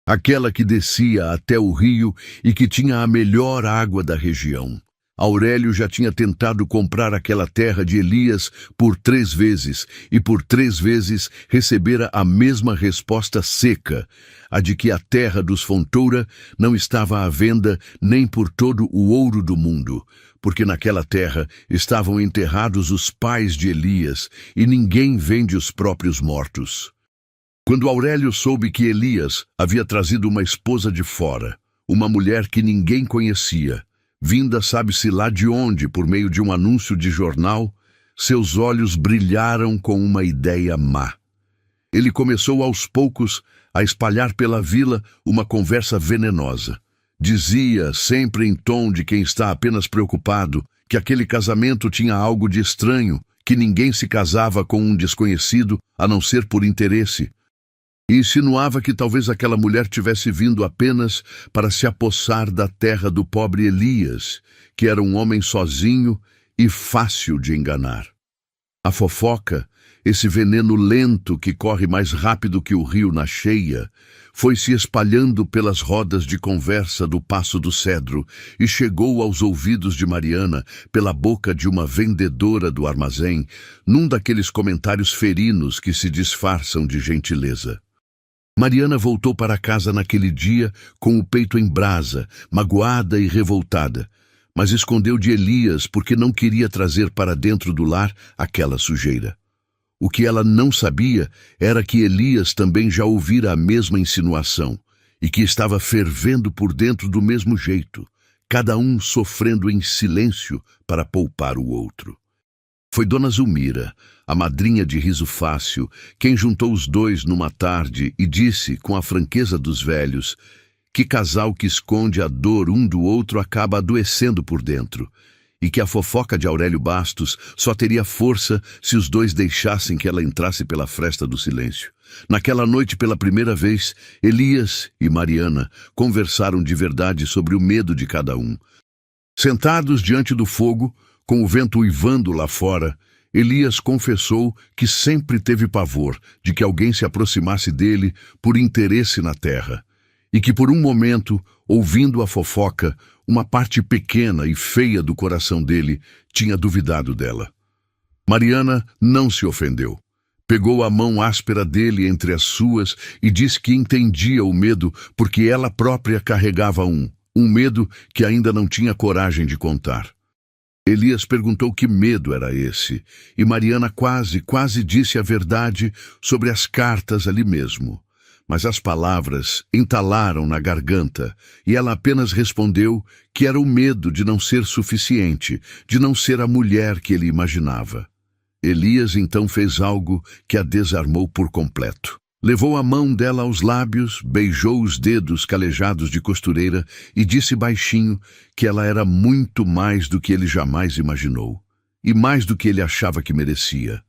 aquela que descia até o rio e que tinha a melhor água da região. Aurélio já tinha tentado comprar aquela terra de Elias por 3 vezes, e por 3 vezes recebera a mesma resposta seca, a de que a terra dos Fontoura não estava à venda nem por todo o ouro do mundo, porque naquela terra estavam enterrados os pais de Elias, e ninguém vende os próprios mortos. Quando Aurélio soube que Elias havia trazido uma esposa de fora, uma mulher que ninguém conhecia, vinda sabe-se lá de onde, por meio de um anúncio de jornal, seus olhos brilharam com uma ideia má. Ele começou aos poucos a espalhar pela vila uma conversa venenosa. Dizia, sempre em tom de quem está apenas preocupado, que aquele casamento tinha algo de estranho, que ninguém se casava com um desconhecido a não ser por interesse. E insinuava que talvez aquela mulher tivesse vindo apenas para se apossar da terra do pobre Elias, que era um homem sozinho e fácil de enganar. A fofoca, esse veneno lento que corre mais rápido que o rio na cheia, foi se espalhando pelas rodas de conversa do Passo do Cedro e chegou aos ouvidos de Mariana pela boca de uma vendedora do armazém, num daqueles comentários ferinos que se disfarçam de gentileza. Mariana voltou para casa naquele dia com o peito em brasa, magoada e revoltada, mas escondeu de Elias porque não queria trazer para dentro do lar aquela sujeira. O que ela não sabia era que Elias também já ouvira a mesma insinuação e que estava fervendo por dentro do mesmo jeito, cada um sofrendo em silêncio para poupar o outro. Foi Dona Zulmira, a madrinha de riso fácil, quem juntou os dois numa tarde e disse, com a franqueza dos velhos, que casal que esconde a dor um do outro acaba adoecendo por dentro, e que a fofoca de Aurélio Bastos só teria força se os dois deixassem que ela entrasse pela fresta do silêncio. Naquela noite, pela primeira vez, Elias e Mariana conversaram de verdade sobre o medo de cada um. Sentados diante do fogo, com o vento uivando lá fora, Elias confessou que sempre teve pavor de que alguém se aproximasse dele por interesse na terra, e que por um momento, ouvindo a fofoca, uma parte pequena e feia do coração dele tinha duvidado dela. Mariana não se ofendeu. Pegou a mão áspera dele entre as suas e disse que entendia o medo porque ela própria carregava um medo que ainda não tinha coragem de contar. Elias perguntou que medo era esse, e Mariana quase disse a verdade sobre as cartas ali mesmo. Mas as palavras entalaram na garganta e ela apenas respondeu que era o medo de não ser suficiente, de não ser a mulher que ele imaginava. Elias então fez algo que a desarmou por completo. Levou a mão dela aos lábios, beijou os dedos calejados de costureira e disse baixinho que ela era muito mais do que ele jamais imaginou, e mais do que ele achava que merecia.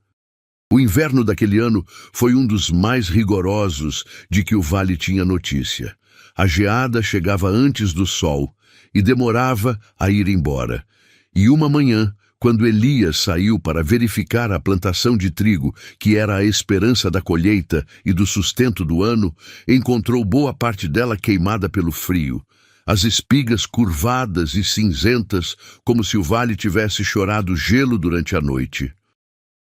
O inverno daquele ano foi um dos mais rigorosos de que o vale tinha notícia. A geada chegava antes do sol e demorava a ir embora. E uma manhã, quando Elias saiu para verificar a plantação de trigo, que era a esperança da colheita e do sustento do ano, encontrou boa parte dela queimada pelo frio, as espigas curvadas e cinzentas, como se o vale tivesse chorado gelo durante a noite.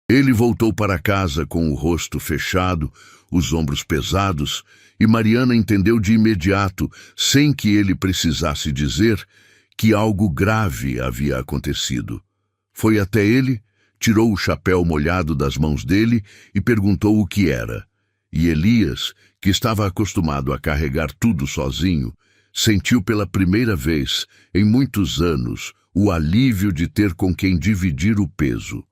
Ele voltou para casa com o rosto fechado, os ombros pesados, e Mariana entendeu de imediato, sem que ele precisasse dizer, que algo grave havia acontecido. Foi até ele, tirou o chapéu molhado das mãos dele e perguntou o que era. E Elias, que estava acostumado a carregar tudo sozinho, sentiu pela primeira vez, em muitos anos, o alívio de ter com quem dividir o peso.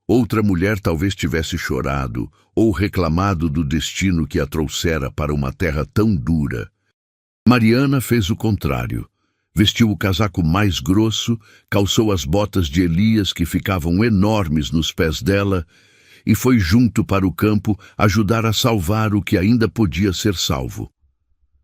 Outra mulher talvez tivesse chorado ou reclamado do destino que a trouxera para uma terra tão dura. Mariana fez o contrário. Vestiu o casaco mais grosso, calçou as botas de Elias que ficavam enormes nos pés dela e foi junto para o campo ajudar a salvar o que ainda podia ser salvo.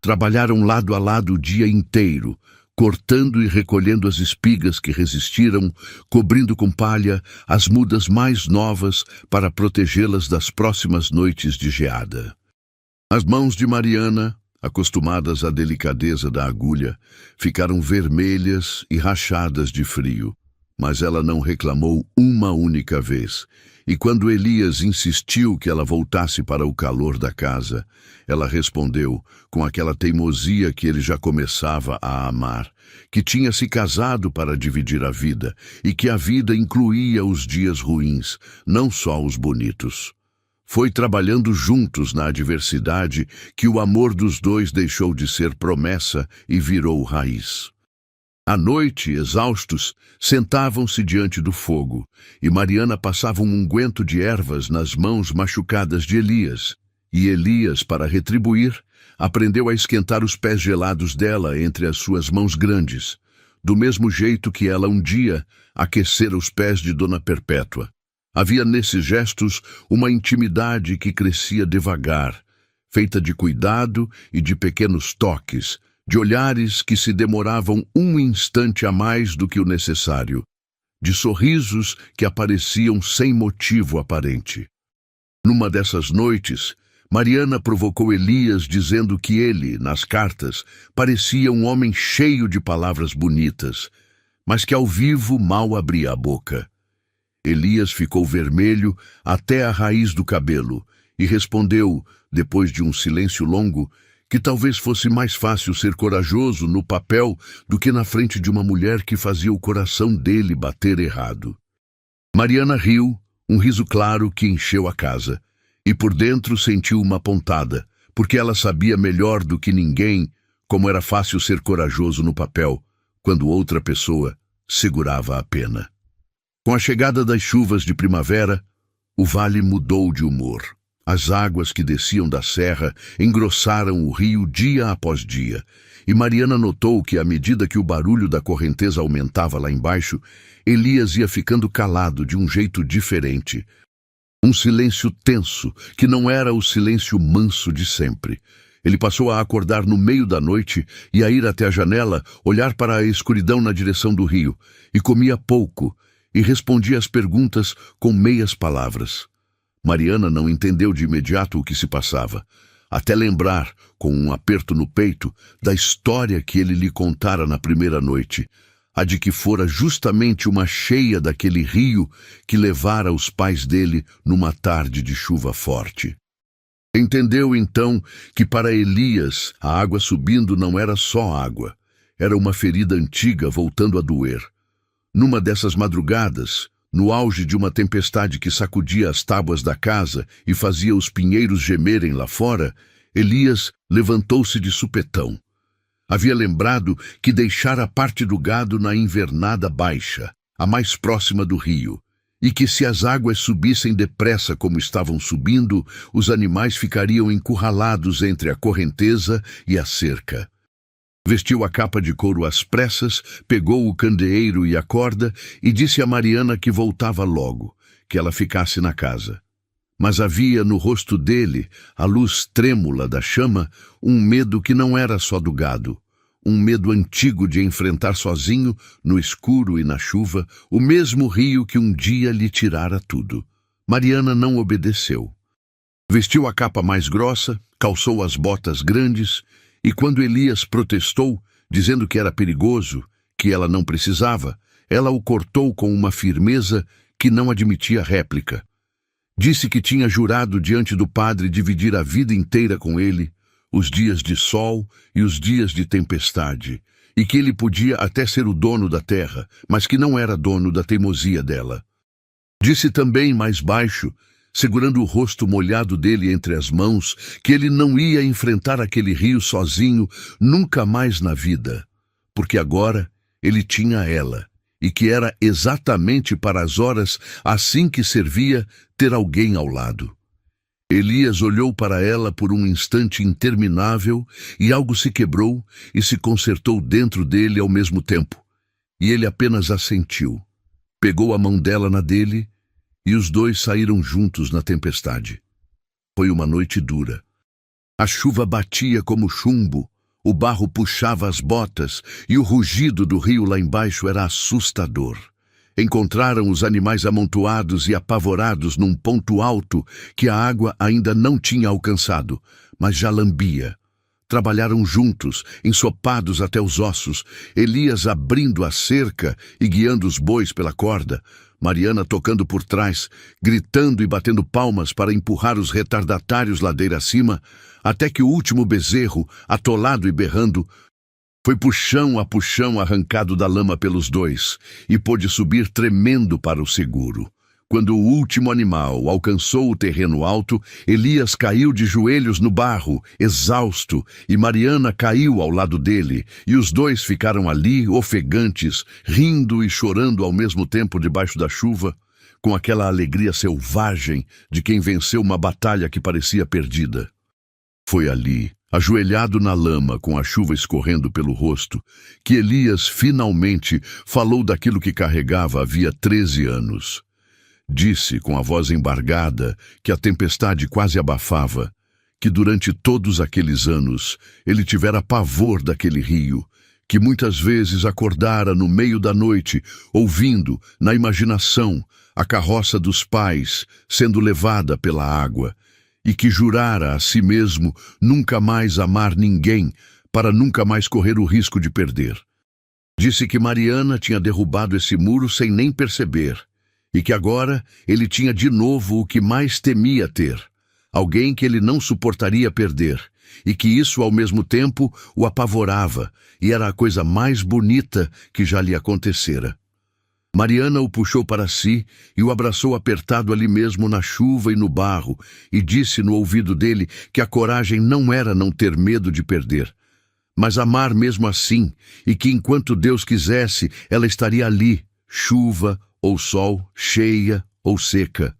Trabalharam lado a lado o dia inteiro, cortando e recolhendo as espigas que resistiram, cobrindo com palha as mudas mais novas para protegê-las das próximas noites de geada. As mãos de Mariana, acostumadas à delicadeza da agulha, ficaram vermelhas e rachadas de frio, mas ela não reclamou uma única vez. E quando Elias insistiu que ela voltasse para o calor da casa, ela respondeu, com aquela teimosia que ele já começava a amar, que tinha se casado para dividir a vida e que a vida incluía os dias ruins, não só os bonitos. Foi trabalhando juntos na adversidade que o amor dos dois deixou de ser promessa e virou raiz. À noite, exaustos, sentavam-se diante do fogo, e Mariana passava um unguento de ervas nas mãos machucadas de Elias. E Elias, para retribuir, aprendeu a esquentar os pés gelados dela entre as suas mãos grandes, do mesmo jeito que ela um dia aquecera os pés de Dona Perpétua. Havia nesses gestos uma intimidade que crescia devagar, feita de cuidado e de pequenos toques, de olhares que se demoravam um instante a mais do que o necessário, de sorrisos que apareciam sem motivo aparente. Numa dessas noites, Mariana provocou Elias dizendo que ele, nas cartas, parecia um homem cheio de palavras bonitas, mas que ao vivo mal abria a boca. Elias ficou vermelho até a raiz do cabelo e respondeu, depois de um silêncio longo, que talvez fosse mais fácil ser corajoso no papel do que na frente de uma mulher que fazia o coração dele bater errado. Mariana riu, um riso claro que encheu a casa, e por dentro sentiu uma pontada, porque ela sabia melhor do que ninguém como era fácil ser corajoso no papel, quando outra pessoa segurava a pena. Com a chegada das chuvas de primavera, o vale mudou de humor. As águas que desciam da serra engrossaram o rio dia após dia, e Mariana notou que, à medida que o barulho da correnteza aumentava lá embaixo, Elias ia ficando calado de um jeito diferente. Um silêncio tenso, que não era o silêncio manso de sempre. Ele passou a acordar no meio da noite e a ir até a janela, olhar para a escuridão na direção do rio, e comia pouco, e respondia às perguntas com meias palavras. Mariana não entendeu de imediato o que se passava, até lembrar, com um aperto no peito, da história que ele lhe contara na primeira noite, a de que fora justamente uma cheia daquele rio que levara os pais dele numa tarde de chuva forte. Entendeu então que para Elias a água subindo não era só água, era uma ferida antiga voltando a doer. Numa dessas madrugadas, no auge de uma tempestade que sacudia as tábuas da casa e fazia os pinheiros gemerem lá fora, Elias levantou-se de supetão. Havia lembrado que deixara parte do gado na invernada baixa, a mais próxima do rio, e que se as águas subissem depressa como estavam subindo, os animais ficariam encurralados entre a correnteza e a cerca. Vestiu a capa de couro às pressas, pegou o candeeiro e a corda e disse a Mariana que voltava logo, que ela ficasse na casa. Mas havia no rosto dele, à luz trêmula da chama, um medo que não era só do gado. Um medo antigo de enfrentar sozinho, no escuro e na chuva, o mesmo rio que um dia lhe tirara tudo. Mariana não obedeceu. Vestiu a capa mais grossa, calçou as botas grandes, e quando Elias protestou, dizendo que era perigoso, que ela não precisava, ela o cortou com uma firmeza que não admitia réplica. Disse que tinha jurado diante do padre dividir a vida inteira com ele, os dias de sol e os dias de tempestade, e que ele podia até ser o dono da terra, mas que não era dono da teimosia dela. Disse também mais baixo, segurando o rosto molhado dele entre as mãos, que ele não ia enfrentar aquele rio sozinho nunca mais na vida, porque agora ele tinha ela, e que era exatamente para as horas assim que servia ter alguém ao lado. Elias olhou para ela por um instante interminável e algo se quebrou e se consertou dentro dele ao mesmo tempo, e ele apenas assentiu. Pegou a mão dela na dele e os dois saíram juntos na tempestade. Foi uma noite dura. A chuva batia como chumbo, o barro puxava as botas e o rugido do rio lá embaixo era assustador. Encontraram os animais amontoados e apavorados num ponto alto que a água ainda não tinha alcançado, mas já lambia. Trabalharam juntos, ensopados até os ossos, Elias abrindo a cerca e guiando os bois pela corda, Mariana tocando por trás, gritando e batendo palmas para empurrar os retardatários ladeira acima, até que o último bezerro, atolado e berrando, foi puxão a puxão arrancado da lama pelos dois e pôde subir tremendo para o seguro. Quando o último animal alcançou o terreno alto, Elias caiu de joelhos no barro, exausto, e Mariana caiu ao lado dele, e os dois ficaram ali, ofegantes, rindo e chorando ao mesmo tempo debaixo da chuva, com aquela alegria selvagem de quem venceu uma batalha que parecia perdida. Foi ali, ajoelhado na lama, com a chuva escorrendo pelo rosto, que Elias finalmente falou daquilo que carregava havia 13 anos. Disse, com a voz embargada, que a tempestade quase abafava, que durante todos aqueles anos ele tivera pavor daquele rio, que muitas vezes acordara no meio da noite, ouvindo, na imaginação, a carroça dos pais sendo levada pela água, e que jurara a si mesmo nunca mais amar ninguém, para nunca mais correr o risco de perder. Disse que Mariana tinha derrubado esse muro sem nem perceber, e que agora ele tinha de novo o que mais temia ter, alguém que ele não suportaria perder, e que isso ao mesmo tempo o apavorava, e era a coisa mais bonita que já lhe acontecera. Mariana o puxou para si e o abraçou apertado ali mesmo na chuva e no barro, e disse no ouvido dele que a coragem não era não ter medo de perder, mas amar mesmo assim, e que enquanto Deus quisesse, ela estaria ali, chuva ou sol, cheia ou seca,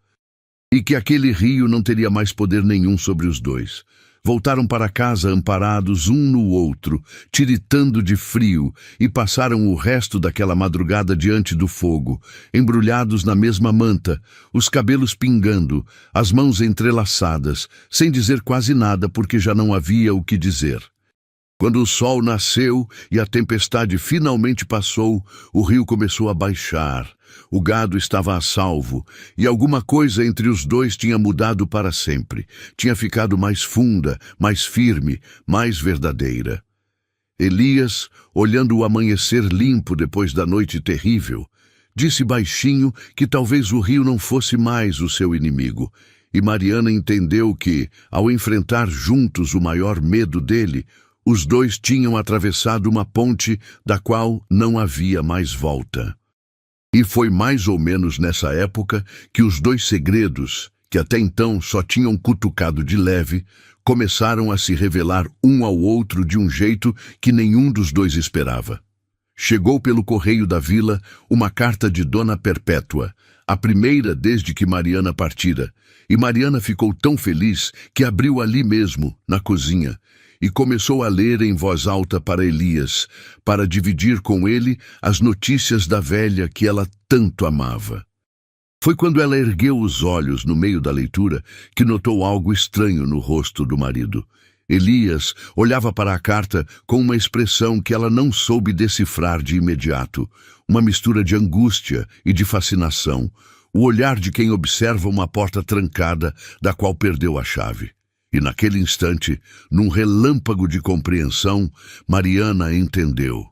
e que aquele rio não teria mais poder nenhum sobre os dois. Voltaram para casa amparados um no outro, tiritando de frio, e passaram o resto daquela madrugada diante do fogo, embrulhados na mesma manta, os cabelos pingando, as mãos entrelaçadas, sem dizer quase nada porque já não havia o que dizer. Quando o sol nasceu e a tempestade finalmente passou, o rio começou a baixar. O gado estava a salvo, e alguma coisa entre os dois tinha mudado para sempre. Tinha ficado mais funda, mais firme, mais verdadeira. Elias, olhando o amanhecer limpo depois da noite terrível, disse baixinho que talvez o rio não fosse mais o seu inimigo. E Mariana entendeu que, ao enfrentar juntos o maior medo dele, os dois tinham atravessado uma ponte da qual não havia mais volta. E foi mais ou menos nessa época que os dois segredos, que até então só tinham cutucado de leve, começaram a se revelar um ao outro de um jeito que nenhum dos dois esperava. Chegou pelo correio da vila uma carta de Dona Perpétua, a primeira desde que Mariana partira, e Mariana ficou tão feliz que abriu ali mesmo, na cozinha, e começou a ler em voz alta para Elias, para dividir com ele as notícias da velha que ela tanto amava. Foi quando ela ergueu os olhos no meio da leitura que notou algo estranho no rosto do marido. Elias olhava para a carta com uma expressão que ela não soube decifrar de imediato, uma mistura de angústia e de fascinação, o olhar de quem observa uma porta trancada da qual perdeu a chave. E naquele instante, num relâmpago de compreensão, Mariana entendeu.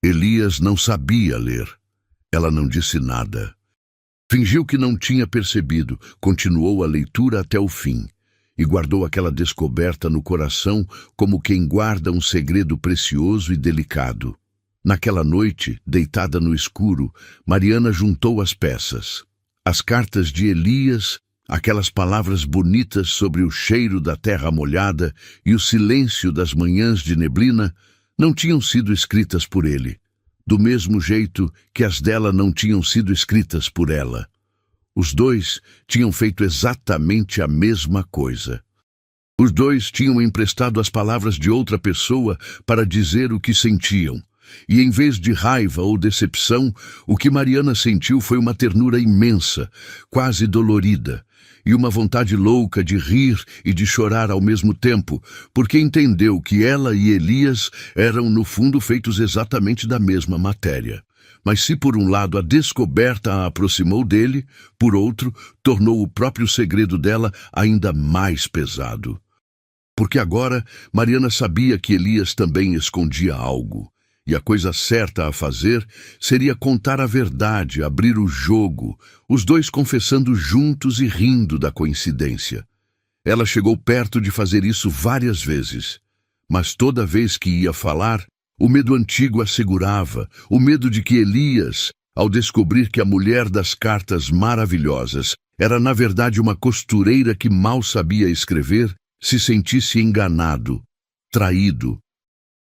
Elias não sabia ler. Ela não disse nada. Fingiu que não tinha percebido, continuou a leitura até o fim, e guardou aquela descoberta no coração como quem guarda um segredo precioso e delicado. Naquela noite, deitada no escuro, Mariana juntou as peças. As cartas de Elias, aquelas palavras bonitas sobre o cheiro da terra molhada e o silêncio das manhãs de neblina, não tinham sido escritas por ele, do mesmo jeito que as dela não tinham sido escritas por ela. Os dois tinham feito exatamente a mesma coisa. Os dois tinham emprestado as palavras de outra pessoa para dizer o que sentiam. E em vez de raiva ou decepção, o que Mariana sentiu foi uma ternura imensa, quase dolorida, e uma vontade louca de rir e de chorar ao mesmo tempo, porque entendeu que ela e Elias eram, no fundo, feitos exatamente da mesma matéria. Mas se por um lado a descoberta a aproximou dele, por outro, tornou o próprio segredo dela ainda mais pesado. Porque agora Mariana sabia que Elias também escondia algo. E a coisa certa a fazer seria contar a verdade, abrir o jogo, os dois confessando juntos e rindo da coincidência. Ela chegou perto de fazer isso várias vezes, mas toda vez que ia falar, o medo antigo a segurava, o medo de que Elias, ao descobrir que a mulher das cartas maravilhosas era na verdade uma costureira que mal sabia escrever, se sentisse enganado, traído,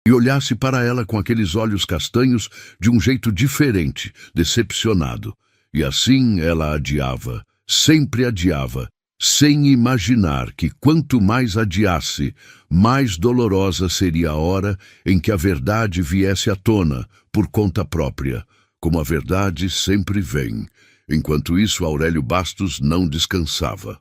e olhasse para ela com aqueles olhos castanhos de um jeito diferente, decepcionado. E assim ela adiava, sempre adiava, sem imaginar que quanto mais adiasse, mais dolorosa seria a hora em que a verdade viesse à tona, por conta própria, como a verdade sempre vem. Enquanto isso, Aurélio Bastos não descansava.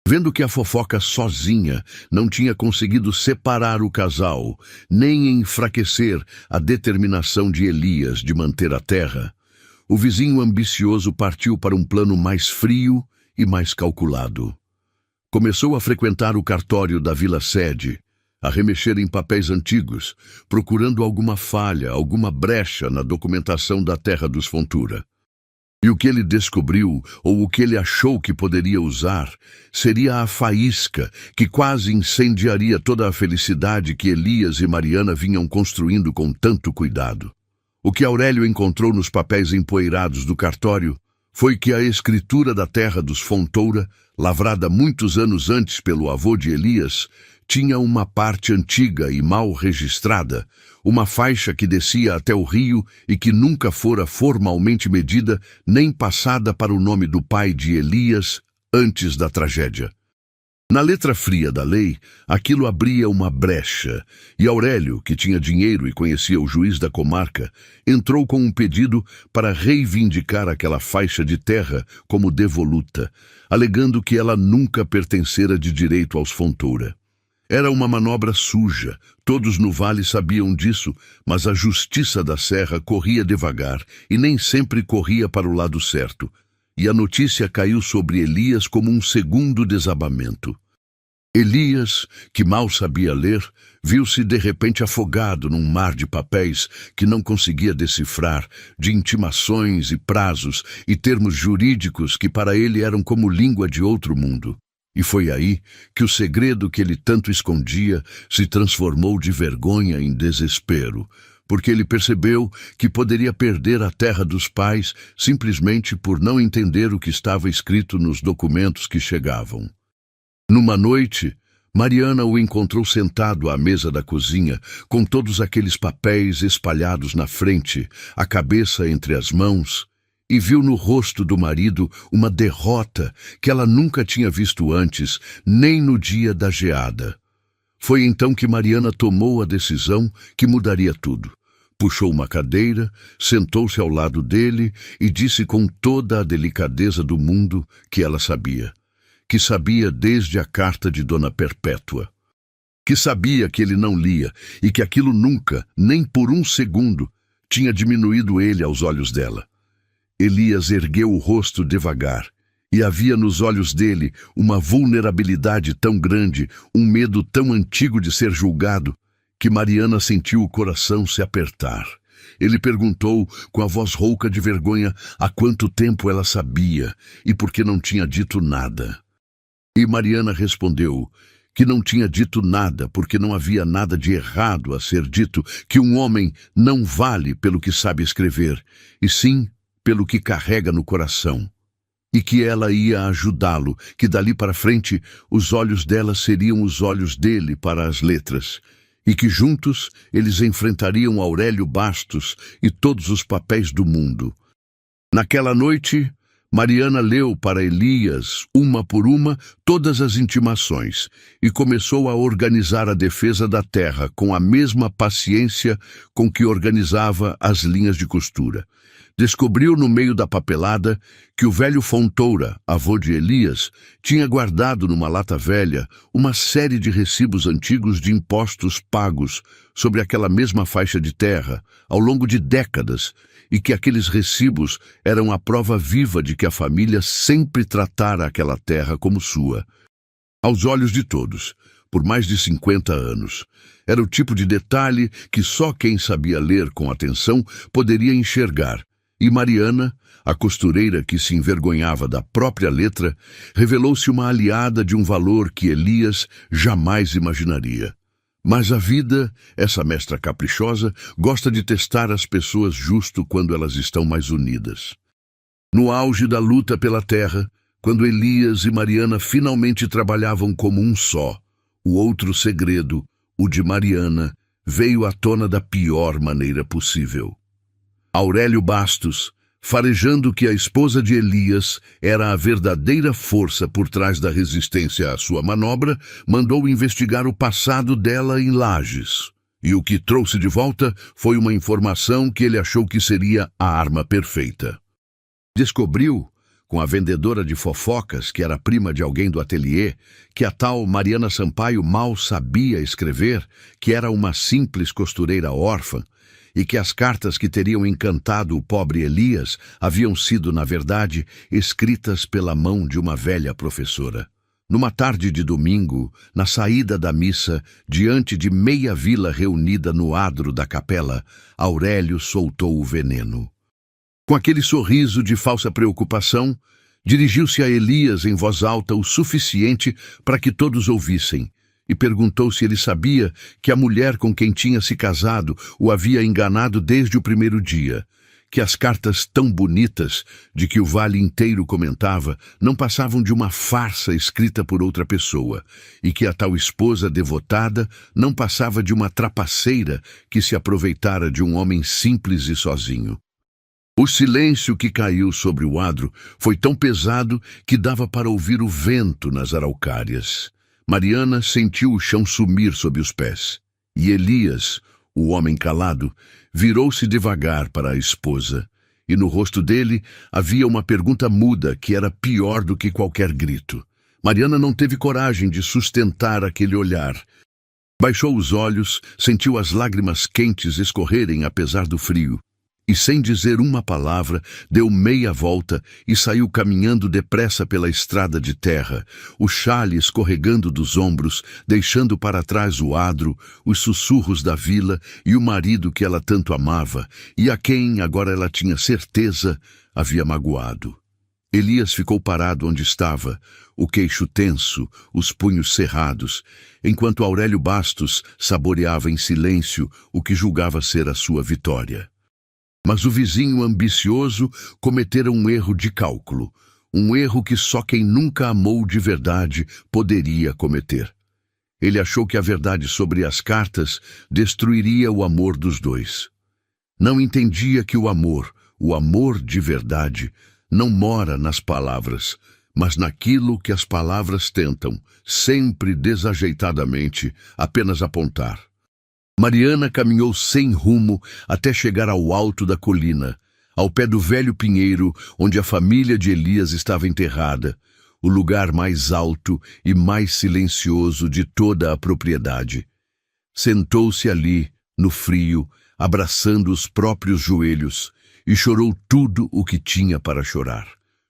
Vendo que a fofoca sozinha não tinha conseguido separar o casal, nem enfraquecer a determinação de Elias de manter a terra, o vizinho ambicioso partiu para um plano mais frio e mais calculado. Começou a frequentar o cartório da Vila Sede, a remexer em papéis antigos, procurando alguma falha, alguma brecha na documentação da terra dos Fontoura. E o que ele descobriu, ou o que ele achou que poderia usar, seria a faísca que quase incendiaria toda a felicidade que Elias e Mariana vinham construindo com tanto cuidado. O que Aurélio encontrou nos papéis empoeirados do cartório foi que a escritura da terra dos Fontoura, lavrada muitos anos antes pelo avô de Elias, tinha uma parte antiga e mal registrada, uma faixa que descia até o rio e que nunca fora formalmente medida nem passada para o nome do pai de Elias antes da tragédia. Na letra fria da lei, aquilo abria uma brecha, e Aurélio, que tinha dinheiro e conhecia o juiz da comarca, entrou com um pedido para reivindicar aquela faixa de terra como devoluta, alegando que ela nunca pertencera de direito aos Fontoura. Era uma manobra suja, todos no vale sabiam disso, mas a justiça da serra corria devagar e nem sempre corria para o lado certo. E a notícia caiu sobre Elias como um segundo desabamento. Elias, que mal sabia ler, viu-se de repente afogado num mar de papéis que não conseguia decifrar, de intimações e prazos e termos jurídicos que para ele eram como língua de outro mundo. E foi aí que o segredo que ele tanto escondia se transformou de vergonha em desespero, porque ele percebeu que poderia perder a terra dos pais simplesmente por não entender o que estava escrito nos documentos que chegavam. Numa noite, Mariana o encontrou sentado à mesa da cozinha, com todos aqueles papéis espalhados na frente, a cabeça entre as mãos, e viu no rosto do marido uma derrota que ela nunca tinha visto antes, nem no dia da geada. Foi então que Mariana tomou a decisão que mudaria tudo. Puxou uma cadeira, sentou-se ao lado dele e disse com toda a delicadeza do mundo que ela sabia. Que sabia desde a carta de Dona Perpétua. Que sabia que ele não lia e que aquilo nunca, nem por um segundo, tinha diminuído ele aos olhos dela. Elias ergueu o rosto devagar, e havia nos olhos dele uma vulnerabilidade tão grande, um medo tão antigo de ser julgado, que Mariana sentiu o coração se apertar. Ele perguntou, com a voz rouca de vergonha, há quanto tempo ela sabia e por que não tinha dito nada. E Mariana respondeu que não tinha dito nada porque não havia nada de errado a ser dito, que um homem não vale pelo que sabe escrever, e sim pelo que carrega no coração, e que ela ia ajudá-lo, que dali para frente os olhos dela seriam os olhos dele para as letras, e que juntos eles enfrentariam Aurélio Bastos e todos os papéis do mundo. Naquela noite, Mariana leu para Elias, uma por uma, todas as intimações e começou a organizar a defesa da terra com a mesma paciência com que organizava as linhas de costura. Descobriu no meio da papelada que o velho Fontoura, avô de Elias, tinha guardado numa lata velha uma série de recibos antigos de impostos pagos sobre aquela mesma faixa de terra ao longo de décadas, e que aqueles recibos eram a prova viva de que a família sempre tratara aquela terra como sua. Aos olhos de todos, por mais de 50 anos, era o tipo de detalhe que só quem sabia ler com atenção poderia enxergar, e Mariana, a costureira que se envergonhava da própria letra, revelou-se uma aliada de um valor que Elias jamais imaginaria. Mas a vida, essa mestra caprichosa, gosta de testar as pessoas justo quando elas estão mais unidas. No auge da luta pela terra, quando Elias e Mariana finalmente trabalhavam como um só, o outro segredo, o de Mariana, veio à tona da pior maneira possível. Aurélio Bastos, farejando que a esposa de Elias era a verdadeira força por trás da resistência à sua manobra, mandou investigar o passado dela em Lages. E o que trouxe de volta foi uma informação que ele achou que seria a arma perfeita. Descobriu, com a vendedora de fofocas, que era prima de alguém do ateliê, que a tal Mariana Sampaio mal sabia escrever, que era uma simples costureira órfã, e que as cartas que teriam encantado o pobre Elias haviam sido, na verdade, escritas pela mão de uma velha professora. Numa tarde de domingo, na saída da missa, diante de meia vila reunida no adro da capela, Aurélio soltou o veneno. Com aquele sorriso de falsa preocupação, dirigiu-se a Elias em voz alta o suficiente para que todos ouvissem, e perguntou se ele sabia que a mulher com quem tinha se casado o havia enganado desde o primeiro dia, que as cartas tão bonitas, de que o vale inteiro comentava, não passavam de uma farsa escrita por outra pessoa, e que a tal esposa devotada não passava de uma trapaceira que se aproveitara de um homem simples e sozinho. O silêncio que caiu sobre o adro foi tão pesado que dava para ouvir o vento nas araucárias. Mariana sentiu o chão sumir sob os pés. E Elias, o homem calado, virou-se devagar para a esposa, e no rosto dele havia uma pergunta muda que era pior do que qualquer grito. Mariana não teve coragem de sustentar aquele olhar. Baixou os olhos, sentiu as lágrimas quentes escorrerem apesar do frio, e sem dizer uma palavra, deu meia volta e saiu caminhando depressa pela estrada de terra, o xale escorregando dos ombros, deixando para trás o adro, os sussurros da vila e o marido que ela tanto amava, e a quem, agora ela tinha certeza, havia magoado. Elias ficou parado onde estava, o queixo tenso, os punhos cerrados, enquanto Aurélio Bastos saboreava em silêncio o que julgava ser a sua vitória. Mas o vizinho ambicioso cometera um erro de cálculo, um erro que só quem nunca amou de verdade poderia cometer. Ele achou que a verdade sobre as cartas destruiria o amor dos dois. Não entendia que o amor de verdade, não mora nas palavras, mas naquilo que as palavras tentam, sempre desajeitadamente, apenas apontar. Mariana caminhou sem rumo até chegar ao alto da colina, ao pé do velho pinheiro onde a família de Elias estava enterrada, o lugar mais alto e mais silencioso de toda a propriedade. Sentou-se ali, no frio, abraçando os próprios joelhos, e chorou tudo o que tinha para chorar.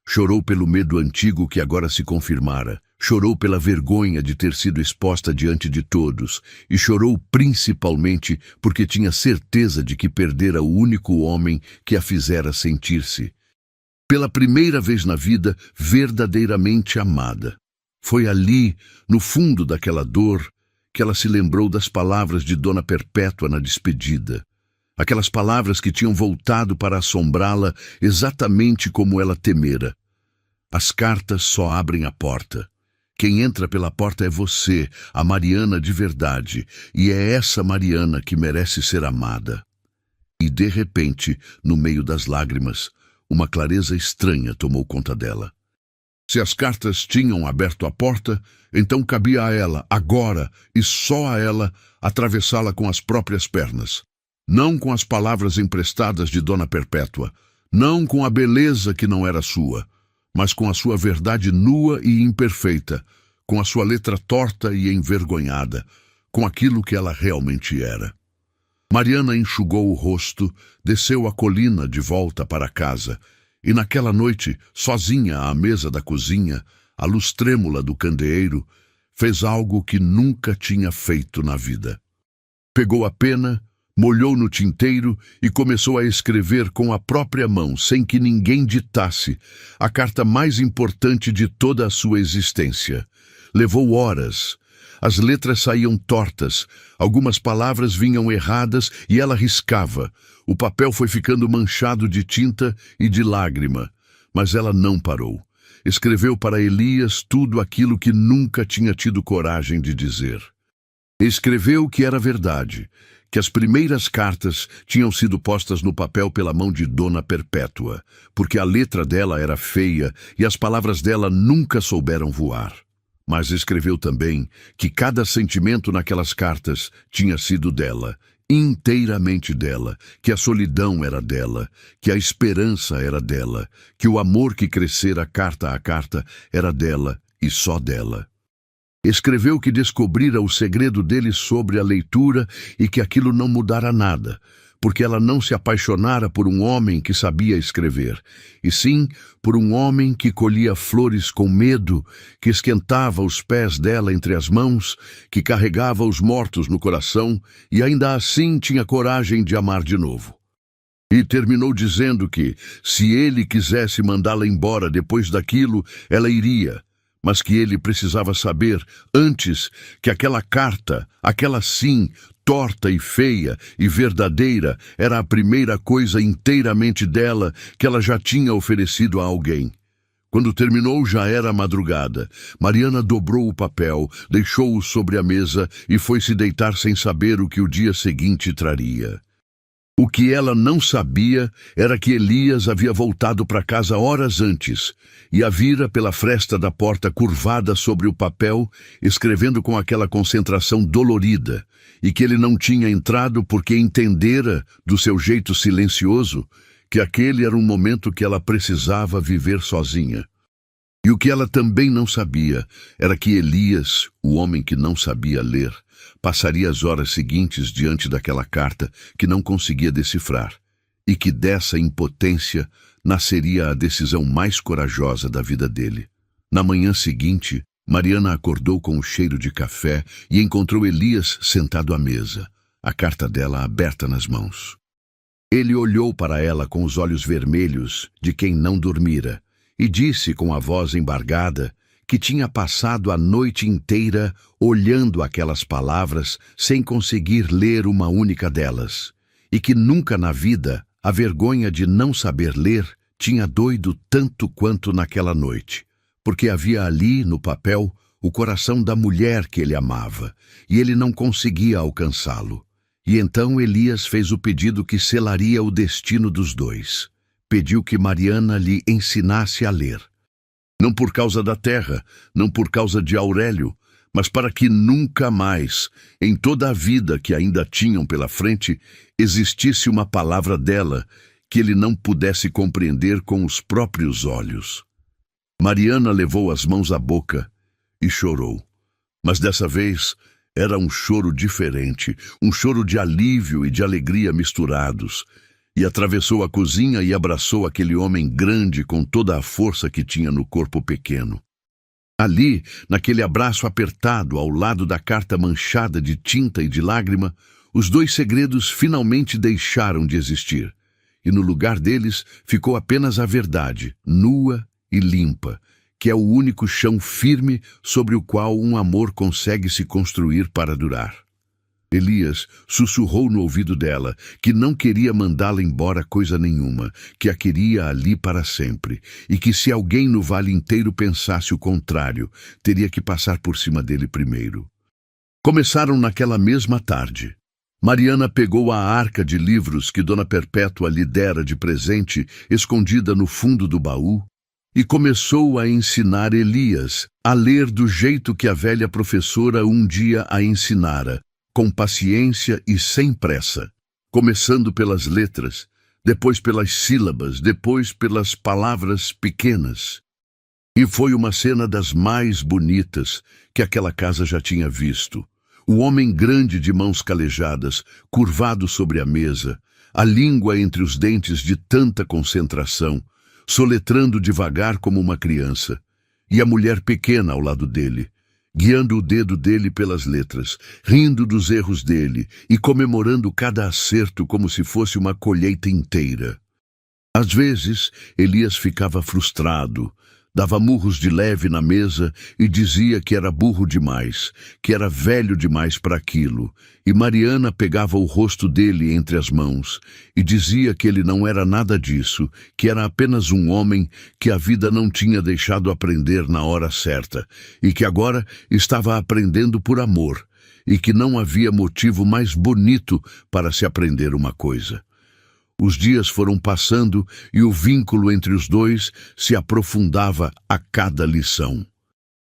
Chorou pelo medo antigo que agora se confirmara, chorou pela vergonha de ter sido exposta diante de todos, e chorou principalmente porque tinha certeza de que perdera o único homem que a fizera sentir-se, pela primeira vez na vida, verdadeiramente amada. Foi ali, no fundo daquela dor, que ela se lembrou das palavras de Dona Perpétua na despedida. Aquelas palavras que tinham voltado para assombrá-la exatamente como ela temera. As cartas só abrem a porta. Quem entra pela porta é você, a Mariana de verdade, e é essa Mariana que merece ser amada. E de repente, no meio das lágrimas, uma clareza estranha tomou conta dela. Se as cartas tinham aberto a porta, então cabia a ela, agora, e só a ela, atravessá-la com as próprias pernas. Não com as palavras emprestadas de Dona Perpétua, não com a beleza que não era sua, mas com a sua verdade nua e imperfeita, com a sua letra torta e envergonhada, com aquilo que ela realmente era. Mariana enxugou o rosto, desceu a colina de volta para casa, e naquela noite, sozinha à mesa da cozinha, à luz trêmula do candeeiro, fez algo que nunca tinha feito na vida. Pegou a pena, molhou no tinteiro e começou a escrever com a própria mão, sem que ninguém ditasse, a carta mais importante de toda a sua existência. Levou horas. As letras saíam tortas, algumas palavras vinham erradas e ela riscava. O papel foi ficando manchado de tinta e de lágrima, mas ela não parou. Escreveu para Elias tudo aquilo que nunca tinha tido coragem de dizer. Escreveu que era verdade, que as primeiras cartas tinham sido postas no papel pela mão de Dona Perpétua, porque a letra dela era feia e as palavras dela nunca souberam voar. Mas escreveu também que cada sentimento naquelas cartas tinha sido dela, inteiramente dela, que a solidão era dela, que a esperança era dela, que o amor que crescera carta a carta era dela e só dela. Escreveu que descobrira o segredo dele sobre a leitura e que aquilo não mudara nada, porque ela não se apaixonara por um homem que sabia escrever, e sim por um homem que colhia flores com medo, que esquentava os pés dela entre as mãos, que carregava os mortos no coração e ainda assim tinha coragem de amar de novo. E terminou dizendo que, se ele quisesse mandá-la embora depois daquilo, ela iria, mas que ele precisava saber, antes, que aquela carta, aquela sim, torta e feia e verdadeira, era a primeira coisa inteiramente dela que ela já tinha oferecido a alguém. Quando terminou, já era madrugada. Mariana dobrou o papel, deixou-o sobre a mesa e foi se deitar sem saber o que o dia seguinte traria. O que ela não sabia era que Elias havia voltado para casa horas antes e a vira pela fresta da porta curvada sobre o papel, escrevendo com aquela concentração dolorida, e que ele não tinha entrado porque entendera, do seu jeito silencioso, que aquele era um momento que ela precisava viver sozinha. E o que ela também não sabia era que Elias, o homem que não sabia ler, passaria as horas seguintes diante daquela carta que não conseguia decifrar, e que dessa impotência nasceria a decisão mais corajosa da vida dele. Na manhã seguinte, Mariana acordou com o cheiro de café e encontrou Elias sentado à mesa, a carta dela aberta nas mãos. Ele olhou para ela com os olhos vermelhos de quem não dormira e disse com a voz embargada que tinha passado a noite inteira olhando aquelas palavras sem conseguir ler uma única delas, e que nunca na vida a vergonha de não saber ler tinha doído tanto quanto naquela noite, porque havia ali, no papel, o coração da mulher que ele amava, e ele não conseguia alcançá-lo. E então Elias fez o pedido que selaria o destino dos dois. Pediu que Mariana lhe ensinasse a ler. Não por causa da terra, não por causa de Aurélio, mas para que nunca mais, em toda a vida que ainda tinham pela frente, existisse uma palavra dela que ele não pudesse compreender com os próprios olhos. Mariana levou as mãos à boca e chorou. Mas dessa vez era um choro diferente, um choro de alívio e de alegria misturados, e atravessou a cozinha e abraçou aquele homem grande com toda a força que tinha no corpo pequeno. Ali, naquele abraço apertado ao lado da carta manchada de tinta e de lágrima, os dois segredos finalmente deixaram de existir, e no lugar deles ficou apenas a verdade, nua e limpa, que é o único chão firme sobre o qual um amor consegue se construir para durar. Elias sussurrou no ouvido dela que não queria mandá-la embora coisa nenhuma, que a queria ali para sempre, e que se alguém no vale inteiro pensasse o contrário, teria que passar por cima dele primeiro. Começaram naquela mesma tarde. Mariana pegou a arca de livros que Dona Perpétua lhe dera de presente, escondida no fundo do baú, e começou a ensinar Elias a ler do jeito que a velha professora um dia a ensinara, com paciência e sem pressa, começando pelas letras, depois pelas sílabas, depois pelas palavras pequenas. E foi uma cena das mais bonitas que aquela casa já tinha visto. O homem grande de mãos calejadas, curvado sobre a mesa, a língua entre os dentes de tanta concentração, soletrando devagar como uma criança, e a mulher pequena ao lado dele, guiando o dedo dele pelas letras, rindo dos erros dele e comemorando cada acerto como se fosse uma colheita inteira. Às vezes, Elias ficava frustrado, dava murros de leve na mesa e dizia que era burro demais, que era velho demais para aquilo, e Mariana pegava o rosto dele entre as mãos e dizia que ele não era nada disso, que era apenas um homem que a vida não tinha deixado aprender na hora certa, e que agora estava aprendendo por amor, e que não havia motivo mais bonito para se aprender uma coisa. Os dias foram passando e o vínculo entre os dois se aprofundava a cada lição.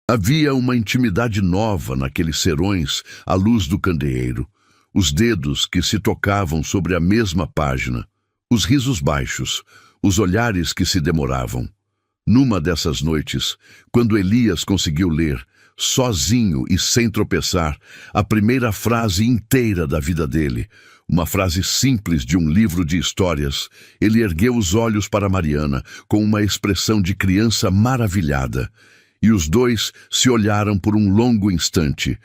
Havia uma intimidade nova naqueles serões à luz do candeeiro, os dedos que se tocavam sobre a mesma página, os risos baixos, os olhares que se demoravam. Numa dessas noites, quando Elias conseguiu ler, sozinho e sem tropeçar, a primeira frase inteira da vida dele, uma frase simples de um livro de histórias, ele ergueu os olhos para Mariana com uma expressão de criança maravilhada, e os dois se olharam por um longo instante.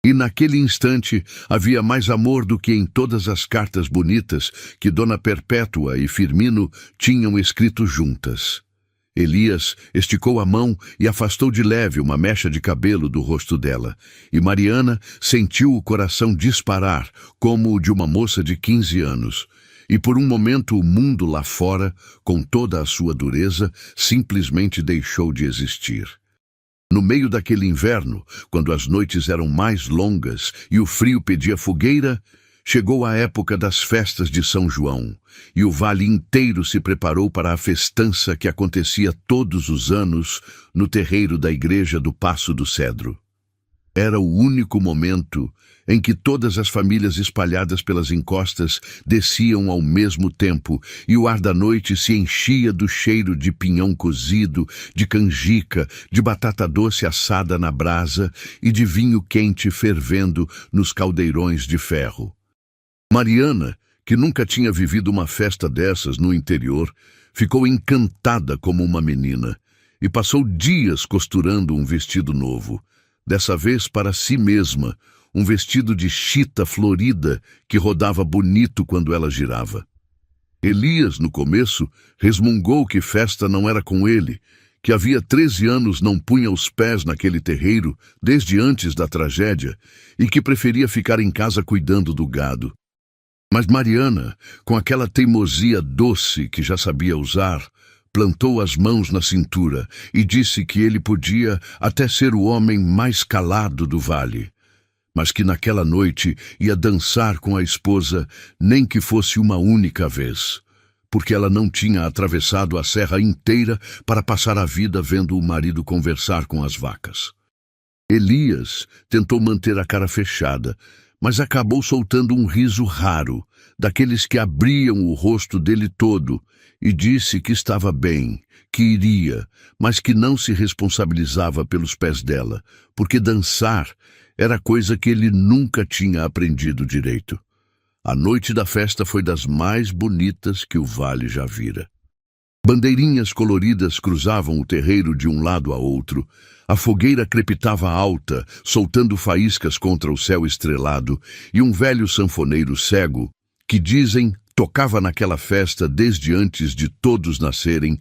E naquele instante havia mais amor do que em todas as cartas bonitas que Dona Perpétua e Firmino tinham escrito juntas. Elias esticou a mão e afastou de leve uma mecha de cabelo do rosto dela, e Mariana sentiu o coração disparar, como o de uma moça de 15 anos. E por um momento o mundo lá fora, com toda a sua dureza, simplesmente deixou de existir. No meio daquele inverno, quando as noites eram mais longas e o frio pedia fogueira, Chegou a época das festas de São João, e o vale inteiro se preparou para a festança que acontecia todos os anos no terreiro da igreja do Paço do Cedro. Era o único momento em que todas as famílias espalhadas pelas encostas desciam ao mesmo tempo e o ar da noite se enchia do cheiro de pinhão cozido, de canjica, de batata doce assada na brasa e de vinho quente fervendo nos caldeirões de ferro. Mariana, que nunca tinha vivido uma festa dessas no interior, ficou encantada como uma menina e passou dias costurando um vestido novo, dessa vez para si mesma, um vestido de chita florida que rodava bonito quando ela girava. Elias, no começo, resmungou que festa não era com ele, que havia 13 anos não punha os pés naquele terreiro desde antes da tragédia e que preferia ficar em casa cuidando do gado. Mas Mariana, com aquela teimosia doce que já sabia usar, plantou as mãos na cintura e disse que ele podia até ser o homem mais calado do vale, mas que naquela noite ia dançar com a esposa nem que fosse uma única vez, porque ela não tinha atravessado a serra inteira para passar a vida vendo o marido conversar com as vacas. Elias tentou manter a cara fechada, mas acabou soltando um riso raro, daqueles que abriam o rosto dele todo, e disse que estava bem, que iria, mas que não se responsabilizava pelos pés dela, porque dançar era coisa que ele nunca tinha aprendido direito. A noite da festa foi das mais bonitas que o vale já vira. Bandeirinhas coloridas cruzavam o terreiro de um lado a outro, a fogueira crepitava alta, soltando faíscas contra o céu estrelado, e um velho sanfoneiro cego, que dizem tocava naquela festa desde antes de todos nascerem,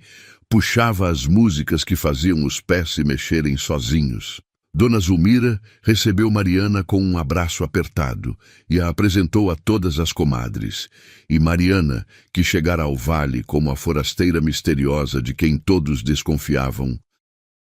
puxava as músicas que faziam os pés se mexerem sozinhos. Dona Zulmira recebeu Mariana com um abraço apertado e a apresentou a todas as comadres. E Mariana, que chegara ao vale como a forasteira misteriosa de quem todos desconfiavam,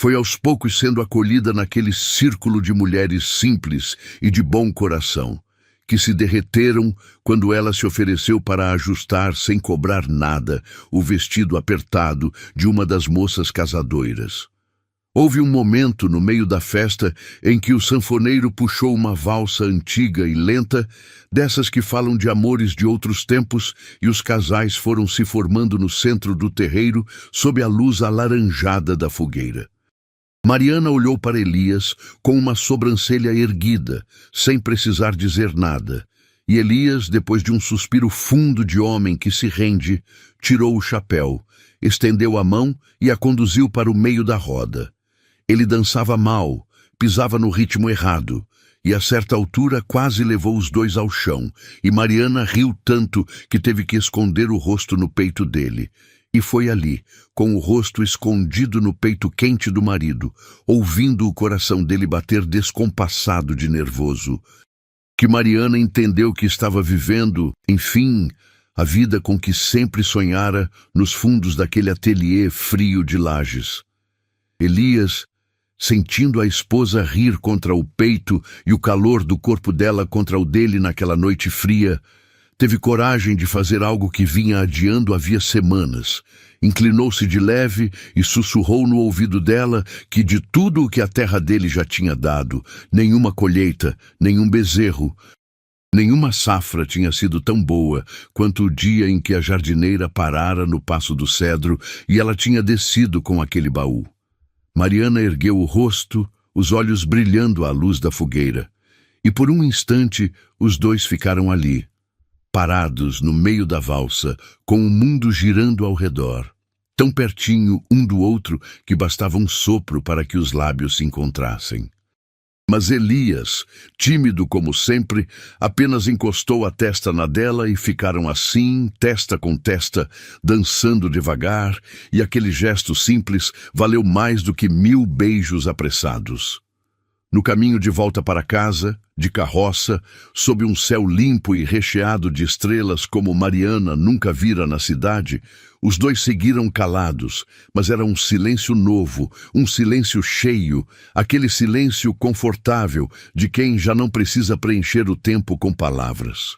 foi aos poucos sendo acolhida naquele círculo de mulheres simples e de bom coração, que se derreteram quando ela se ofereceu para ajustar, sem cobrar nada, o vestido apertado de uma das moças casadoiras. Houve um momento no meio da festa em que o sanfoneiro puxou uma valsa antiga e lenta, dessas que falam de amores de outros tempos, e os casais foram se formando no centro do terreiro sob a luz alaranjada da fogueira. Mariana olhou para Elias com uma sobrancelha erguida, sem precisar dizer nada, e Elias, depois de um suspiro fundo de homem que se rende, tirou o chapéu, estendeu a mão e a conduziu para o meio da roda. Ele dançava mal, pisava no ritmo errado, e a certa altura quase levou os dois ao chão, e Mariana riu tanto que teve que esconder o rosto no peito dele. E foi ali, com o rosto escondido no peito quente do marido, ouvindo o coração dele bater descompassado de nervoso, que Mariana entendeu que estava vivendo, enfim, a vida com que sempre sonhara nos fundos daquele ateliê frio de Lages. Elias, sentindo a esposa rir contra o peito e o calor do corpo dela contra o dele naquela noite fria, teve coragem de fazer algo que vinha adiando havia semanas. Inclinou-se de leve e sussurrou no ouvido dela que de tudo o que a terra dele já tinha dado, nenhuma colheita, nenhum bezerro, nenhuma safra tinha sido tão boa quanto o dia em que a jardineira parara no Paço do Cedro e ela tinha descido com aquele baú. Mariana ergueu o rosto, os olhos brilhando à luz da fogueira, e por um instante os dois ficaram ali, parados no meio da valsa, com o mundo girando ao redor, tão pertinho um do outro que bastava um sopro para que os lábios se encontrassem. Mas Elias, tímido como sempre, apenas encostou a testa na dela e ficaram assim, testa com testa, dançando devagar, e aquele gesto simples valeu mais do que 1000 beijos apressados. No caminho de volta para casa, de carroça, sob um céu limpo e recheado de estrelas como Mariana nunca vira na cidade, os dois seguiram calados, mas era um silêncio novo, um silêncio cheio, aquele silêncio confortável de quem já não precisa preencher o tempo com palavras.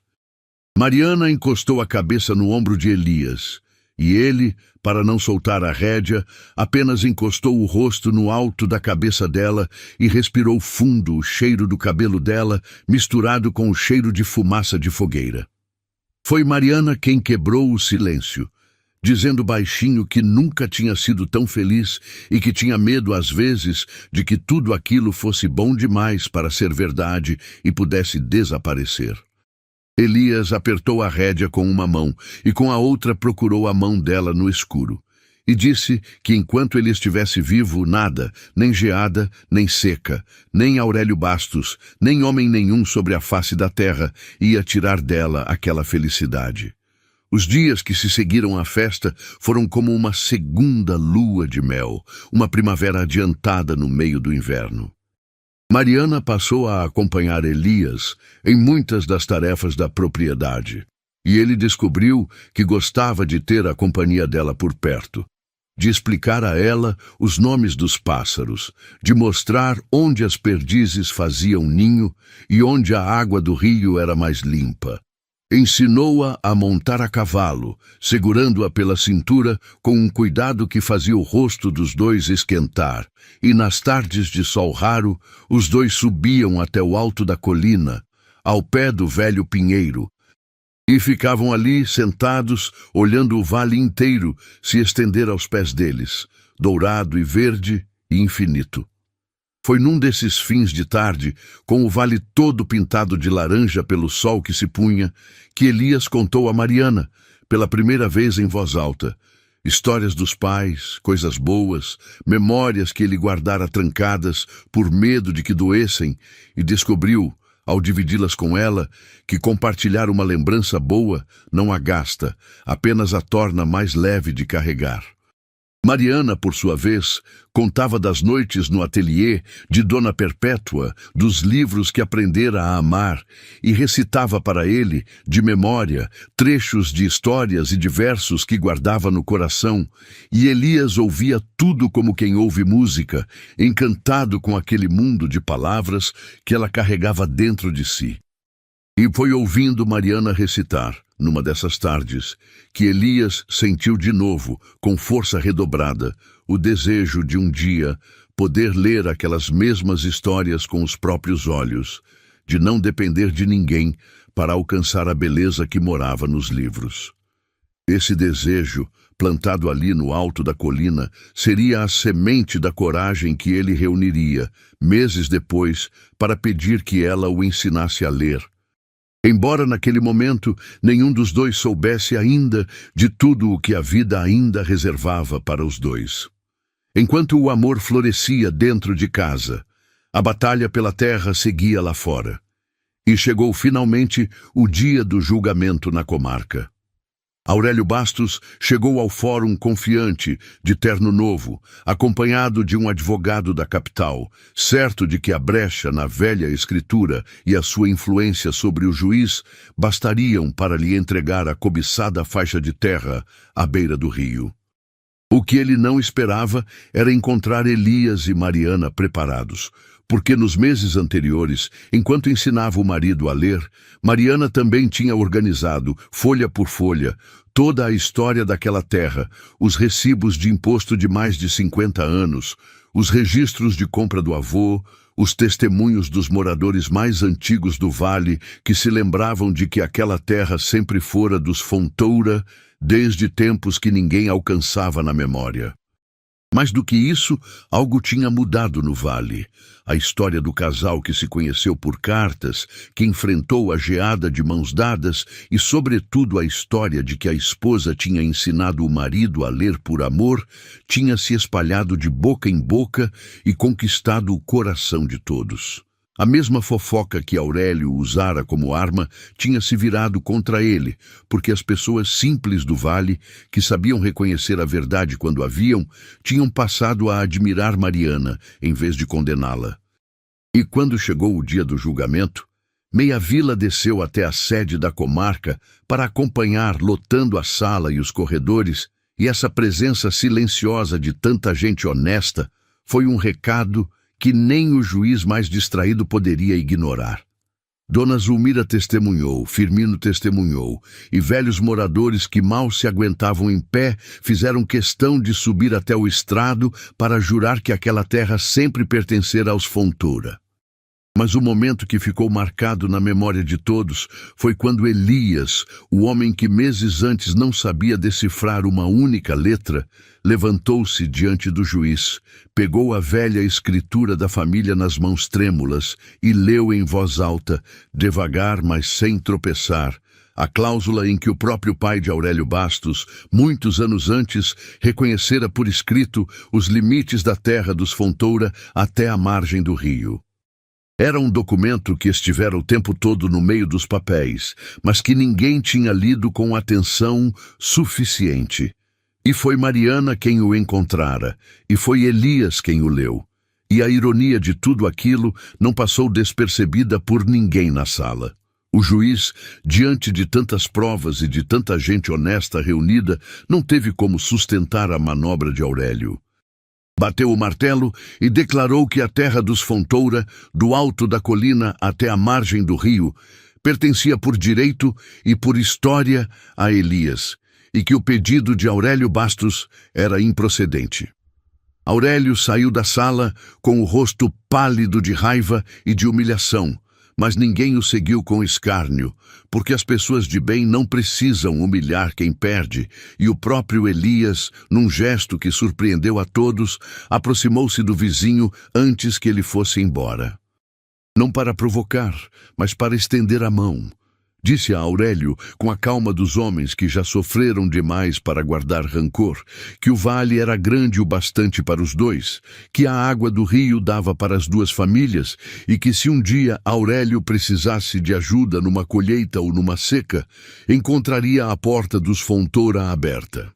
Mariana encostou a cabeça no ombro de Elias, e ele, para não soltar a rédea, apenas encostou o rosto no alto da cabeça dela e respirou fundo o cheiro do cabelo dela, misturado com o cheiro de fumaça de fogueira. Foi Mariana quem quebrou o silêncio, dizendo baixinho que nunca tinha sido tão feliz e que tinha medo às vezes de que tudo aquilo fosse bom demais para ser verdade e pudesse desaparecer. Elias apertou a rédea com uma mão e com a outra procurou a mão dela no escuro. E disse que enquanto ele estivesse vivo, nada, nem geada, nem seca, nem Aurélio Bastos, nem homem nenhum sobre a face da terra ia tirar dela aquela felicidade. Os dias que se seguiram à festa foram como uma segunda lua de mel, uma primavera adiantada no meio do inverno. Mariana passou a acompanhar Elias em muitas das tarefas da propriedade, e ele descobriu que gostava de ter a companhia dela por perto, de explicar a ela os nomes dos pássaros, de mostrar onde as perdizes faziam ninho e onde a água do rio era mais limpa. Ensinou-a a montar a cavalo, segurando-a pela cintura com um cuidado que fazia o rosto dos dois esquentar, e nas tardes de sol raro, os dois subiam até o alto da colina, ao pé do velho pinheiro, e ficavam ali sentados, olhando o vale inteiro se estender aos pés deles, dourado e verde e infinito. Foi num desses fins de tarde, com o vale todo pintado de laranja pelo sol que se punha, que Elias contou a Mariana, pela primeira vez em voz alta, histórias dos pais, coisas boas, memórias que ele guardara trancadas por medo de que doessem, e descobriu, ao dividi-las com ela, que compartilhar uma lembrança boa não a gasta, apenas a torna mais leve de carregar. Mariana, por sua vez, contava das noites no ateliê de Dona Perpétua, dos livros que aprendera a amar, e recitava para ele, de memória, trechos de histórias e de versos que guardava no coração, e Elias ouvia tudo como quem ouve música, encantado com aquele mundo de palavras que ela carregava dentro de si. E foi ouvindo Mariana recitar, numa dessas tardes, que Elias sentiu de novo, com força redobrada, o desejo de um dia poder ler aquelas mesmas histórias com os próprios olhos, de não depender de ninguém para alcançar a beleza que morava nos livros. Esse desejo, plantado ali no alto da colina, seria a semente da coragem que ele reuniria, meses depois, para pedir que ela o ensinasse a ler. Embora naquele momento nenhum dos dois soubesse ainda de tudo o que a vida ainda reservava para os dois. Enquanto o amor florescia dentro de casa, a batalha pela terra seguia lá fora. E chegou finalmente o dia do julgamento na comarca. Aurélio Bastos chegou ao fórum confiante, de terno novo, acompanhado de um advogado da capital, certo de que a brecha na velha escritura e a sua influência sobre o juiz bastariam para lhe entregar a cobiçada faixa de terra à beira do rio. O que ele não esperava era encontrar Elias e Mariana preparados, porque nos meses anteriores, enquanto ensinava o marido a ler, Mariana também tinha organizado, folha por folha, toda a história daquela terra, os recibos de imposto de mais de 50 anos, os registros de compra do avô, os testemunhos dos moradores mais antigos do vale que se lembravam de que aquela terra sempre fora dos Fontoura, desde tempos que ninguém alcançava na memória. Mais do que isso, algo tinha mudado no vale. A história do casal que se conheceu por cartas, que enfrentou a geada de mãos dadas e, sobretudo, a história de que a esposa tinha ensinado o marido a ler por amor, tinha se espalhado de boca em boca e conquistado o coração de todos. A mesma fofoca que Aurélio usara como arma tinha se virado contra ele, porque as pessoas simples do vale, que sabiam reconhecer a verdade quando a viam, tinham passado a admirar Mariana, em vez de condená-la. E quando chegou o dia do julgamento, meia vila desceu até a sede da comarca para acompanhar, lotando a sala e os corredores, e essa presença silenciosa de tanta gente honesta foi um recado que nem o juiz mais distraído poderia ignorar. Dona Zulmira testemunhou, Firmino testemunhou, e velhos moradores que mal se aguentavam em pé fizeram questão de subir até o estrado para jurar que aquela terra sempre pertencera aos Fontoura. Mas o momento que ficou marcado na memória de todos foi quando Elias, o homem que meses antes não sabia decifrar uma única letra, levantou-se diante do juiz, pegou a velha escritura da família nas mãos trêmulas e leu em voz alta, devagar, mas sem tropeçar, a cláusula em que o próprio pai de Aurélio Bastos, muitos anos antes, reconhecera por escrito os limites da terra dos Fontoura até a margem do rio. Era um documento que estivera o tempo todo no meio dos papéis, mas que ninguém tinha lido com atenção suficiente. E foi Mariana quem o encontrara, e foi Elias quem o leu. E a ironia de tudo aquilo não passou despercebida por ninguém na sala. O juiz, diante de tantas provas e de tanta gente honesta reunida, não teve como sustentar a manobra de Aurélio. Bateu o martelo e declarou que a terra dos Fontoura, do alto da colina até a margem do rio, pertencia por direito e por história a Elias, e que o pedido de Aurélio Bastos era improcedente. Aurélio saiu da sala com o rosto pálido de raiva e de humilhação, mas ninguém o seguiu com escárnio, porque as pessoas de bem não precisam humilhar quem perde, e o próprio Elias, num gesto que surpreendeu a todos, aproximou-se do vizinho antes que ele fosse embora. Não para provocar, mas para estender a mão. Disse a Aurélio, com a calma dos homens que já sofreram demais para guardar rancor, que o vale era grande o bastante para os dois, que a água do rio dava para as duas famílias e que se um dia Aurélio precisasse de ajuda numa colheita ou numa seca, encontraria a porta dos Fontoura aberta.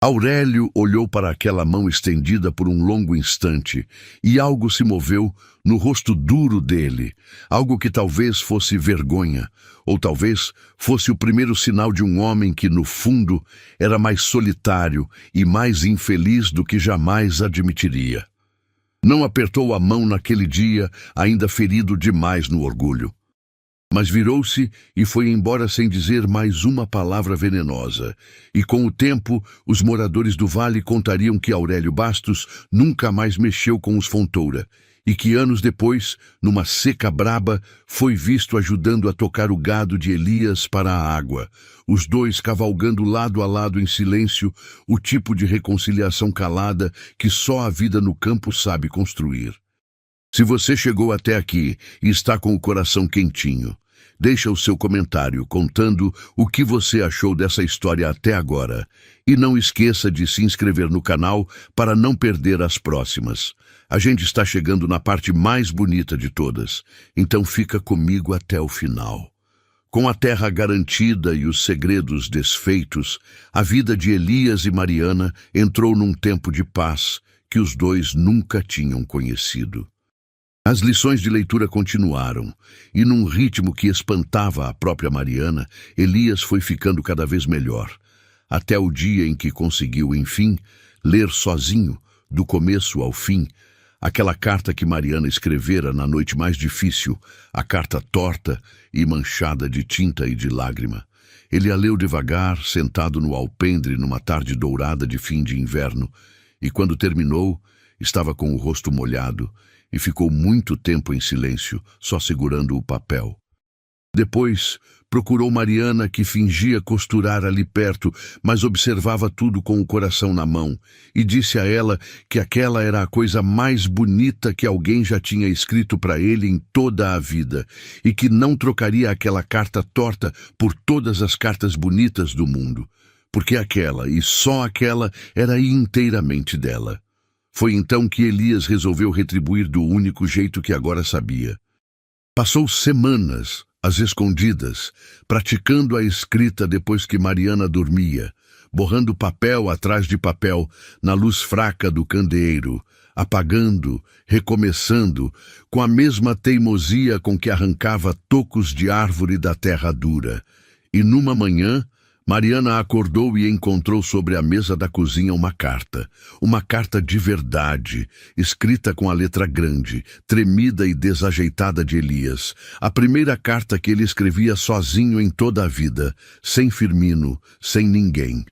Aurélio olhou para aquela mão estendida por um longo instante, e algo se moveu no rosto duro dele, algo que talvez fosse vergonha, ou talvez fosse o primeiro sinal de um homem que, no fundo, era mais solitário e mais infeliz do que jamais admitiria. Não apertou a mão naquele dia, ainda ferido demais no orgulho. Mas virou-se e foi embora sem dizer mais uma palavra venenosa. E com o tempo, os moradores do vale contariam que Aurélio Bastos nunca mais mexeu com os Fontoura, e que anos depois, numa seca braba, foi visto ajudando a tocar o gado de Elias para a água, os dois cavalgando lado a lado em silêncio, o tipo de reconciliação calada que só a vida no campo sabe construir. Se você chegou até aqui e está com o coração quentinho, deixa o seu comentário contando o que você achou dessa história até agora. E não esqueça de se inscrever no canal para não perder as próximas. A gente está chegando na parte mais bonita de todas, então fica comigo até o final. Com a terra garantida e os segredos desfeitos, a vida de Elias e Mariana entrou num tempo de paz que os dois nunca tinham conhecido. As lições de leitura continuaram, e num ritmo que espantava a própria Mariana, Elias foi ficando cada vez melhor, até o dia em que conseguiu, enfim, ler sozinho, do começo ao fim, aquela carta que Mariana escrevera na noite mais difícil, a carta torta e manchada de tinta e de lágrima. Ele a leu devagar, sentado no alpendre numa tarde dourada de fim de inverno, e quando terminou, estava com o rosto molhado, e ficou muito tempo em silêncio, só segurando o papel. Depois, procurou Mariana, que fingia costurar ali perto, mas observava tudo com o coração na mão, e disse a ela que aquela era a coisa mais bonita que alguém já tinha escrito para ele em toda a vida, e que não trocaria aquela carta torta por todas as cartas bonitas do mundo, porque aquela, e só aquela, era inteiramente dela. Foi então que Elias resolveu retribuir do único jeito que agora sabia. Passou semanas, às escondidas, praticando a escrita depois que Mariana dormia, borrando papel atrás de papel, na luz fraca do candeeiro, apagando, recomeçando, com a mesma teimosia com que arrancava tocos de árvore da terra dura. E numa manhã, Mariana acordou e encontrou sobre a mesa da cozinha uma carta de verdade, escrita com a letra grande, tremida e desajeitada de Elias. A primeira carta que ele escrevia sozinho em toda a vida, sem Firmino, sem ninguém.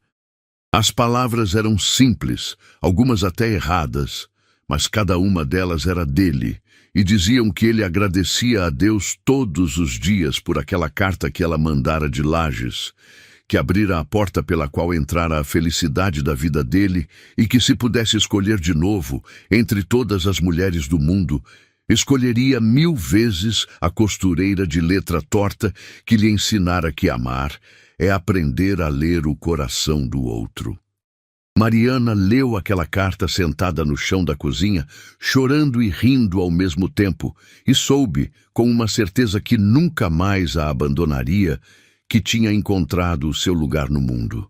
As palavras eram simples, algumas até erradas, mas cada uma delas era dele, e diziam que ele agradecia a Deus todos os dias por aquela carta que ela mandara de Lages, que abrira a porta pela qual entrara a felicidade da vida dele e que, se pudesse escolher de novo entre todas as mulheres do mundo, escolheria 1000 vezes a costureira de letra torta que lhe ensinara que amar é aprender a ler o coração do outro. Mariana leu aquela carta sentada no chão da cozinha, chorando e rindo ao mesmo tempo, e soube, com uma certeza que nunca mais a abandonaria, que tinha encontrado o seu lugar no mundo.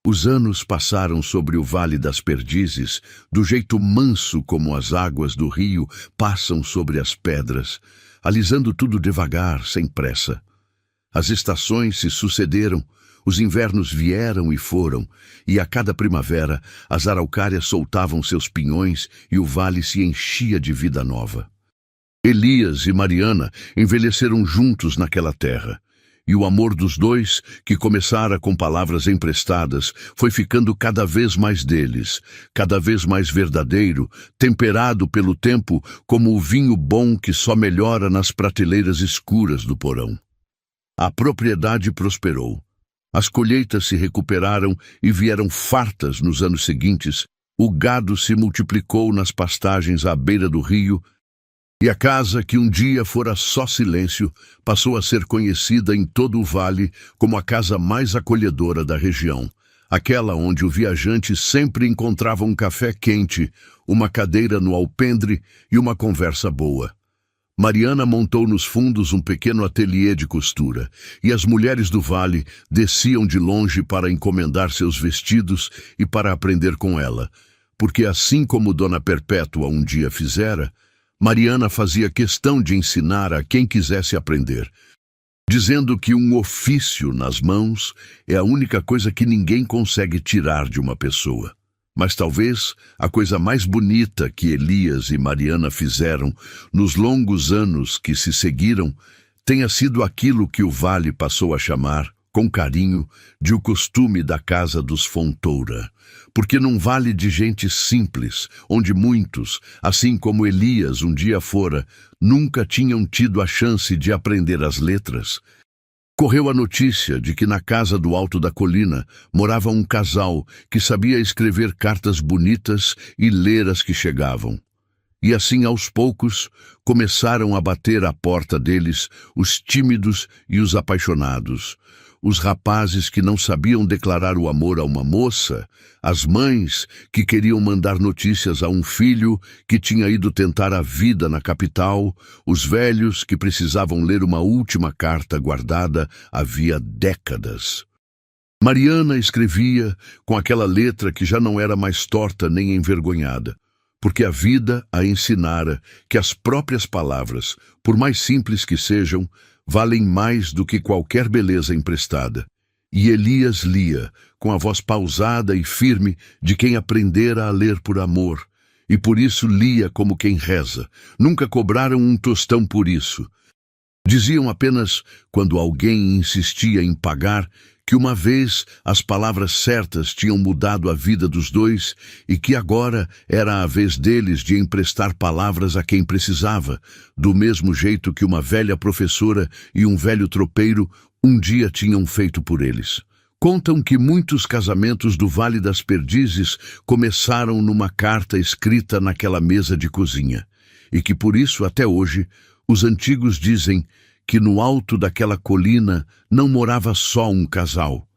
Os anos passaram sobre o Vale das Perdizes, do jeito manso como as águas do rio passam sobre as pedras, alisando tudo devagar, sem pressa. As estações se sucederam, os invernos vieram e foram, e a cada primavera as araucárias soltavam seus pinhões e o vale se enchia de vida nova. Elias e Mariana envelheceram juntos naquela terra, e o amor dos dois, que começara com palavras emprestadas, foi ficando cada vez mais deles, cada vez mais verdadeiro, temperado pelo tempo como o vinho bom que só melhora nas prateleiras escuras do porão. A propriedade prosperou. As colheitas se recuperaram e vieram fartas nos anos seguintes, o gado se multiplicou nas pastagens à beira do rio, e a casa, que um dia fora só silêncio, passou a ser conhecida em todo o vale como a casa mais acolhedora da região, aquela onde o viajante sempre encontrava um café quente, uma cadeira no alpendre e uma conversa boa. Mariana montou nos fundos um pequeno ateliê de costura, e as mulheres do vale desciam de longe para encomendar seus vestidos e para aprender com ela, porque assim como Dona Perpétua um dia fizera, Mariana fazia questão de ensinar a quem quisesse aprender, dizendo que um ofício nas mãos é a única coisa que ninguém consegue tirar de uma pessoa. Mas talvez a coisa mais bonita que Elias e Mariana fizeram nos longos anos que se seguiram tenha sido aquilo que o vale passou a chamar, com carinho, de o costume da casa dos Fontoura, porque num vale de gente simples, onde muitos, assim como Elias um dia fora, nunca tinham tido a chance de aprender as letras, correu a notícia de que na casa do alto da colina morava um casal que sabia escrever cartas bonitas e ler as que chegavam. E assim, aos poucos, começaram a bater à porta deles os tímidos e os apaixonados, os rapazes que não sabiam declarar o amor a uma moça, as mães que queriam mandar notícias a um filho que tinha ido tentar a vida na capital, os velhos que precisavam ler uma última carta guardada havia décadas. Mariana escrevia com aquela letra que já não era mais torta nem envergonhada, porque a vida a ensinara que as próprias palavras, por mais simples que sejam, valem mais do que qualquer beleza emprestada. E Elias lia, com a voz pausada e firme de quem aprendera a ler por amor, e por isso lia como quem reza. Nunca cobraram um tostão por isso. Diziam apenas, quando alguém insistia em pagar, que uma vez as palavras certas tinham mudado a vida dos dois e que agora era a vez deles de emprestar palavras a quem precisava, do mesmo jeito que uma velha professora e um velho tropeiro um dia tinham feito por eles. Contam que muitos casamentos do Vale das Perdizes começaram numa carta escrita naquela mesa de cozinha, e que por isso até hoje os antigos dizem que no alto daquela colina não morava só um casal,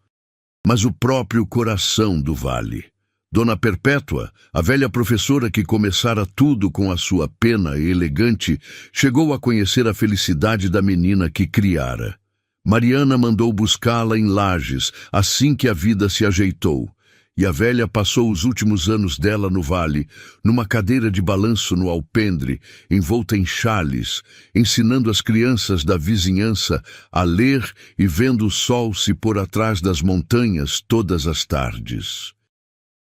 mas o próprio coração do vale. Dona Perpétua, a velha professora que começara tudo com a sua pena elegante, chegou a conhecer a felicidade da menina que criara. Mariana mandou buscá-la em Lages assim que a vida se ajeitou, E a velha passou os últimos anos dela no vale, numa cadeira de balanço no alpendre, envolta em xales, ensinando as crianças da vizinhança a ler e vendo o sol se pôr atrás das montanhas todas as tardes.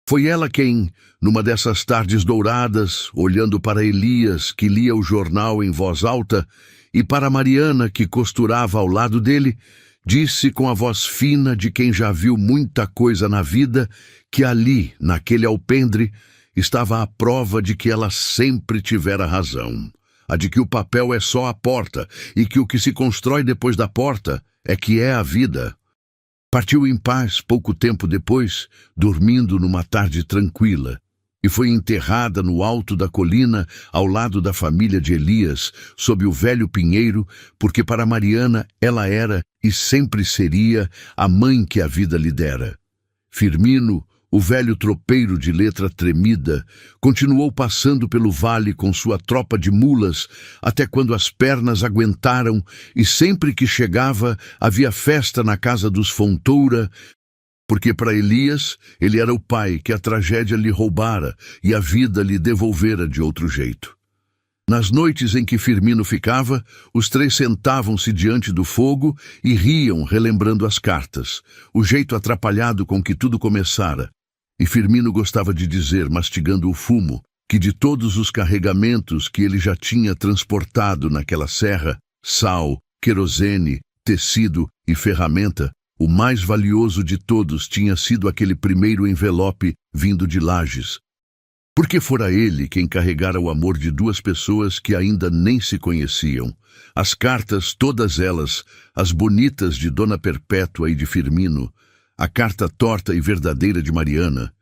Foi ela quem, numa dessas tardes douradas, olhando para Elias, que lia o jornal em voz alta, e para Mariana, que costurava ao lado dele, disse com a voz fina de quem já viu muita coisa na vida, que ali, naquele alpendre, estava a prova de que ela sempre tivera razão, a de que o papel é só a porta e que o que se constrói depois da porta é que é a vida. Partiu em paz pouco tempo depois, dormindo numa tarde tranquila, e foi enterrada no alto da colina, ao lado da família de Elias, sob o velho pinheiro, porque para Mariana ela era e sempre seria a mãe que a vida lhe dera. Firmino, o velho tropeiro de letra tremida, continuou passando pelo vale com sua tropa de mulas, até quando as pernas aguentaram, e sempre que chegava havia festa na casa dos Fontoura, porque para Elias ele era o pai que a tragédia lhe roubara e a vida lhe devolvera de outro jeito. Nas noites em que Firmino ficava, os três sentavam-se diante do fogo e riam relembrando as cartas, o jeito atrapalhado com que tudo começara. E Firmino gostava de dizer, mastigando o fumo, que de todos os carregamentos que ele já tinha transportado naquela serra, sal, querosene, tecido e ferramenta, o mais valioso de todos tinha sido aquele primeiro envelope vindo de Lages. Porque fora ele quem carregara o amor de duas pessoas que ainda nem se conheciam. As cartas, todas elas, as bonitas de Dona Perpétua e de Firmino, a carta torta e verdadeira de Mariana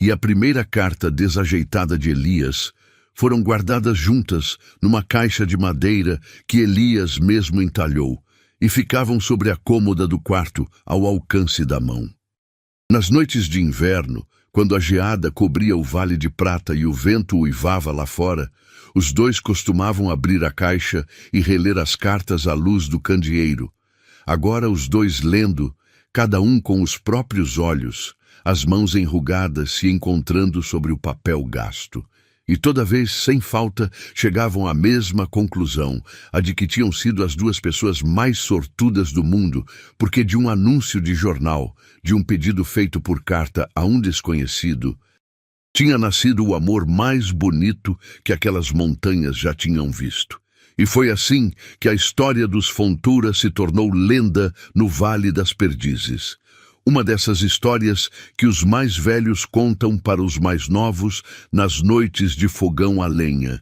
e a primeira carta desajeitada de Elias, foram guardadas juntas numa caixa de madeira que Elias mesmo entalhou, e ficavam sobre a cômoda do quarto, ao alcance da mão. Nas noites de inverno, quando a geada cobria o Vale de Prata e o vento uivava lá fora, os dois costumavam abrir a caixa e reler as cartas à luz do candeeiro. Agora os dois lendo, cada um com os próprios olhos, as mãos enrugadas se encontrando sobre o papel gasto. E toda vez, sem falta, chegavam à mesma conclusão, a de que tinham sido as duas pessoas mais sortudas do mundo, porque de um anúncio de jornal, de um pedido feito por carta a um desconhecido, tinha nascido o amor mais bonito que aquelas montanhas já tinham visto. E foi assim que a história dos Fontoura se tornou lenda no Vale das Perdizes. Uma dessas histórias que os mais velhos contam para os mais novos nas noites de fogão a lenha,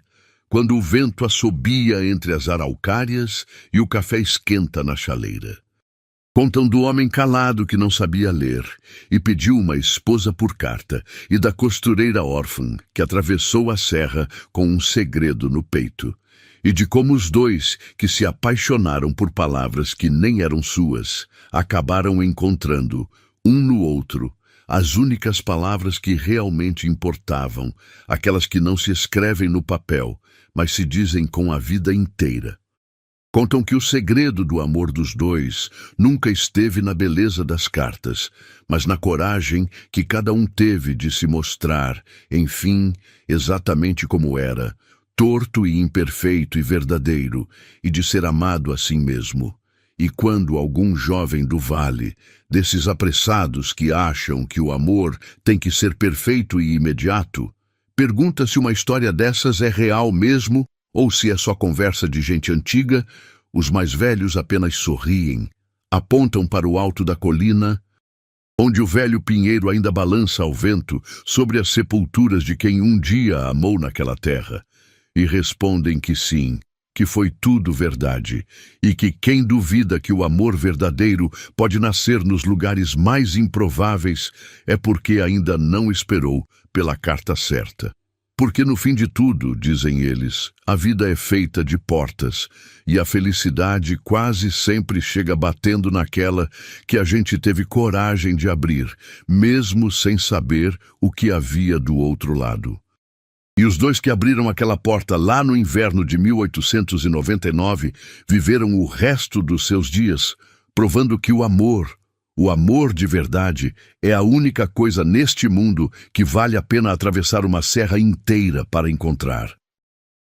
quando o vento assobia entre as araucárias e o café esquenta na chaleira. Contam do homem calado que não sabia ler e pediu uma esposa por carta, e da costureira órfã que atravessou a serra com um segredo no peito, e de como os dois, que se apaixonaram por palavras que nem eram suas, acabaram encontrando, um no outro, as únicas palavras que realmente importavam, aquelas que não se escrevem no papel, mas se dizem com a vida inteira. Contam que o segredo do amor dos dois nunca esteve na beleza das cartas, mas na coragem que cada um teve de se mostrar, enfim, exatamente como era, torto e imperfeito e verdadeiro, e de ser amado assim mesmo. E quando algum jovem do vale, desses apressados que acham que o amor tem que ser perfeito e imediato, pergunta se uma história dessas é real mesmo ou se é só conversa de gente antiga, os mais velhos apenas sorriem, apontam para o alto da colina, onde o velho pinheiro ainda balança ao vento sobre as sepulturas de quem um dia amou naquela terra, e respondem que sim, que foi tudo verdade, e que quem duvida que o amor verdadeiro pode nascer nos lugares mais improváveis é porque ainda não esperou pela carta certa. Porque no fim de tudo, dizem eles, a vida é feita de portas, e a felicidade quase sempre chega batendo naquela que a gente teve coragem de abrir, mesmo sem saber o que havia do outro lado. E os dois que abriram aquela porta lá no inverno de 1899 viveram o resto dos seus dias, provando que o amor, O amor de verdade é a única coisa neste mundo que vale a pena atravessar uma serra inteira para encontrar.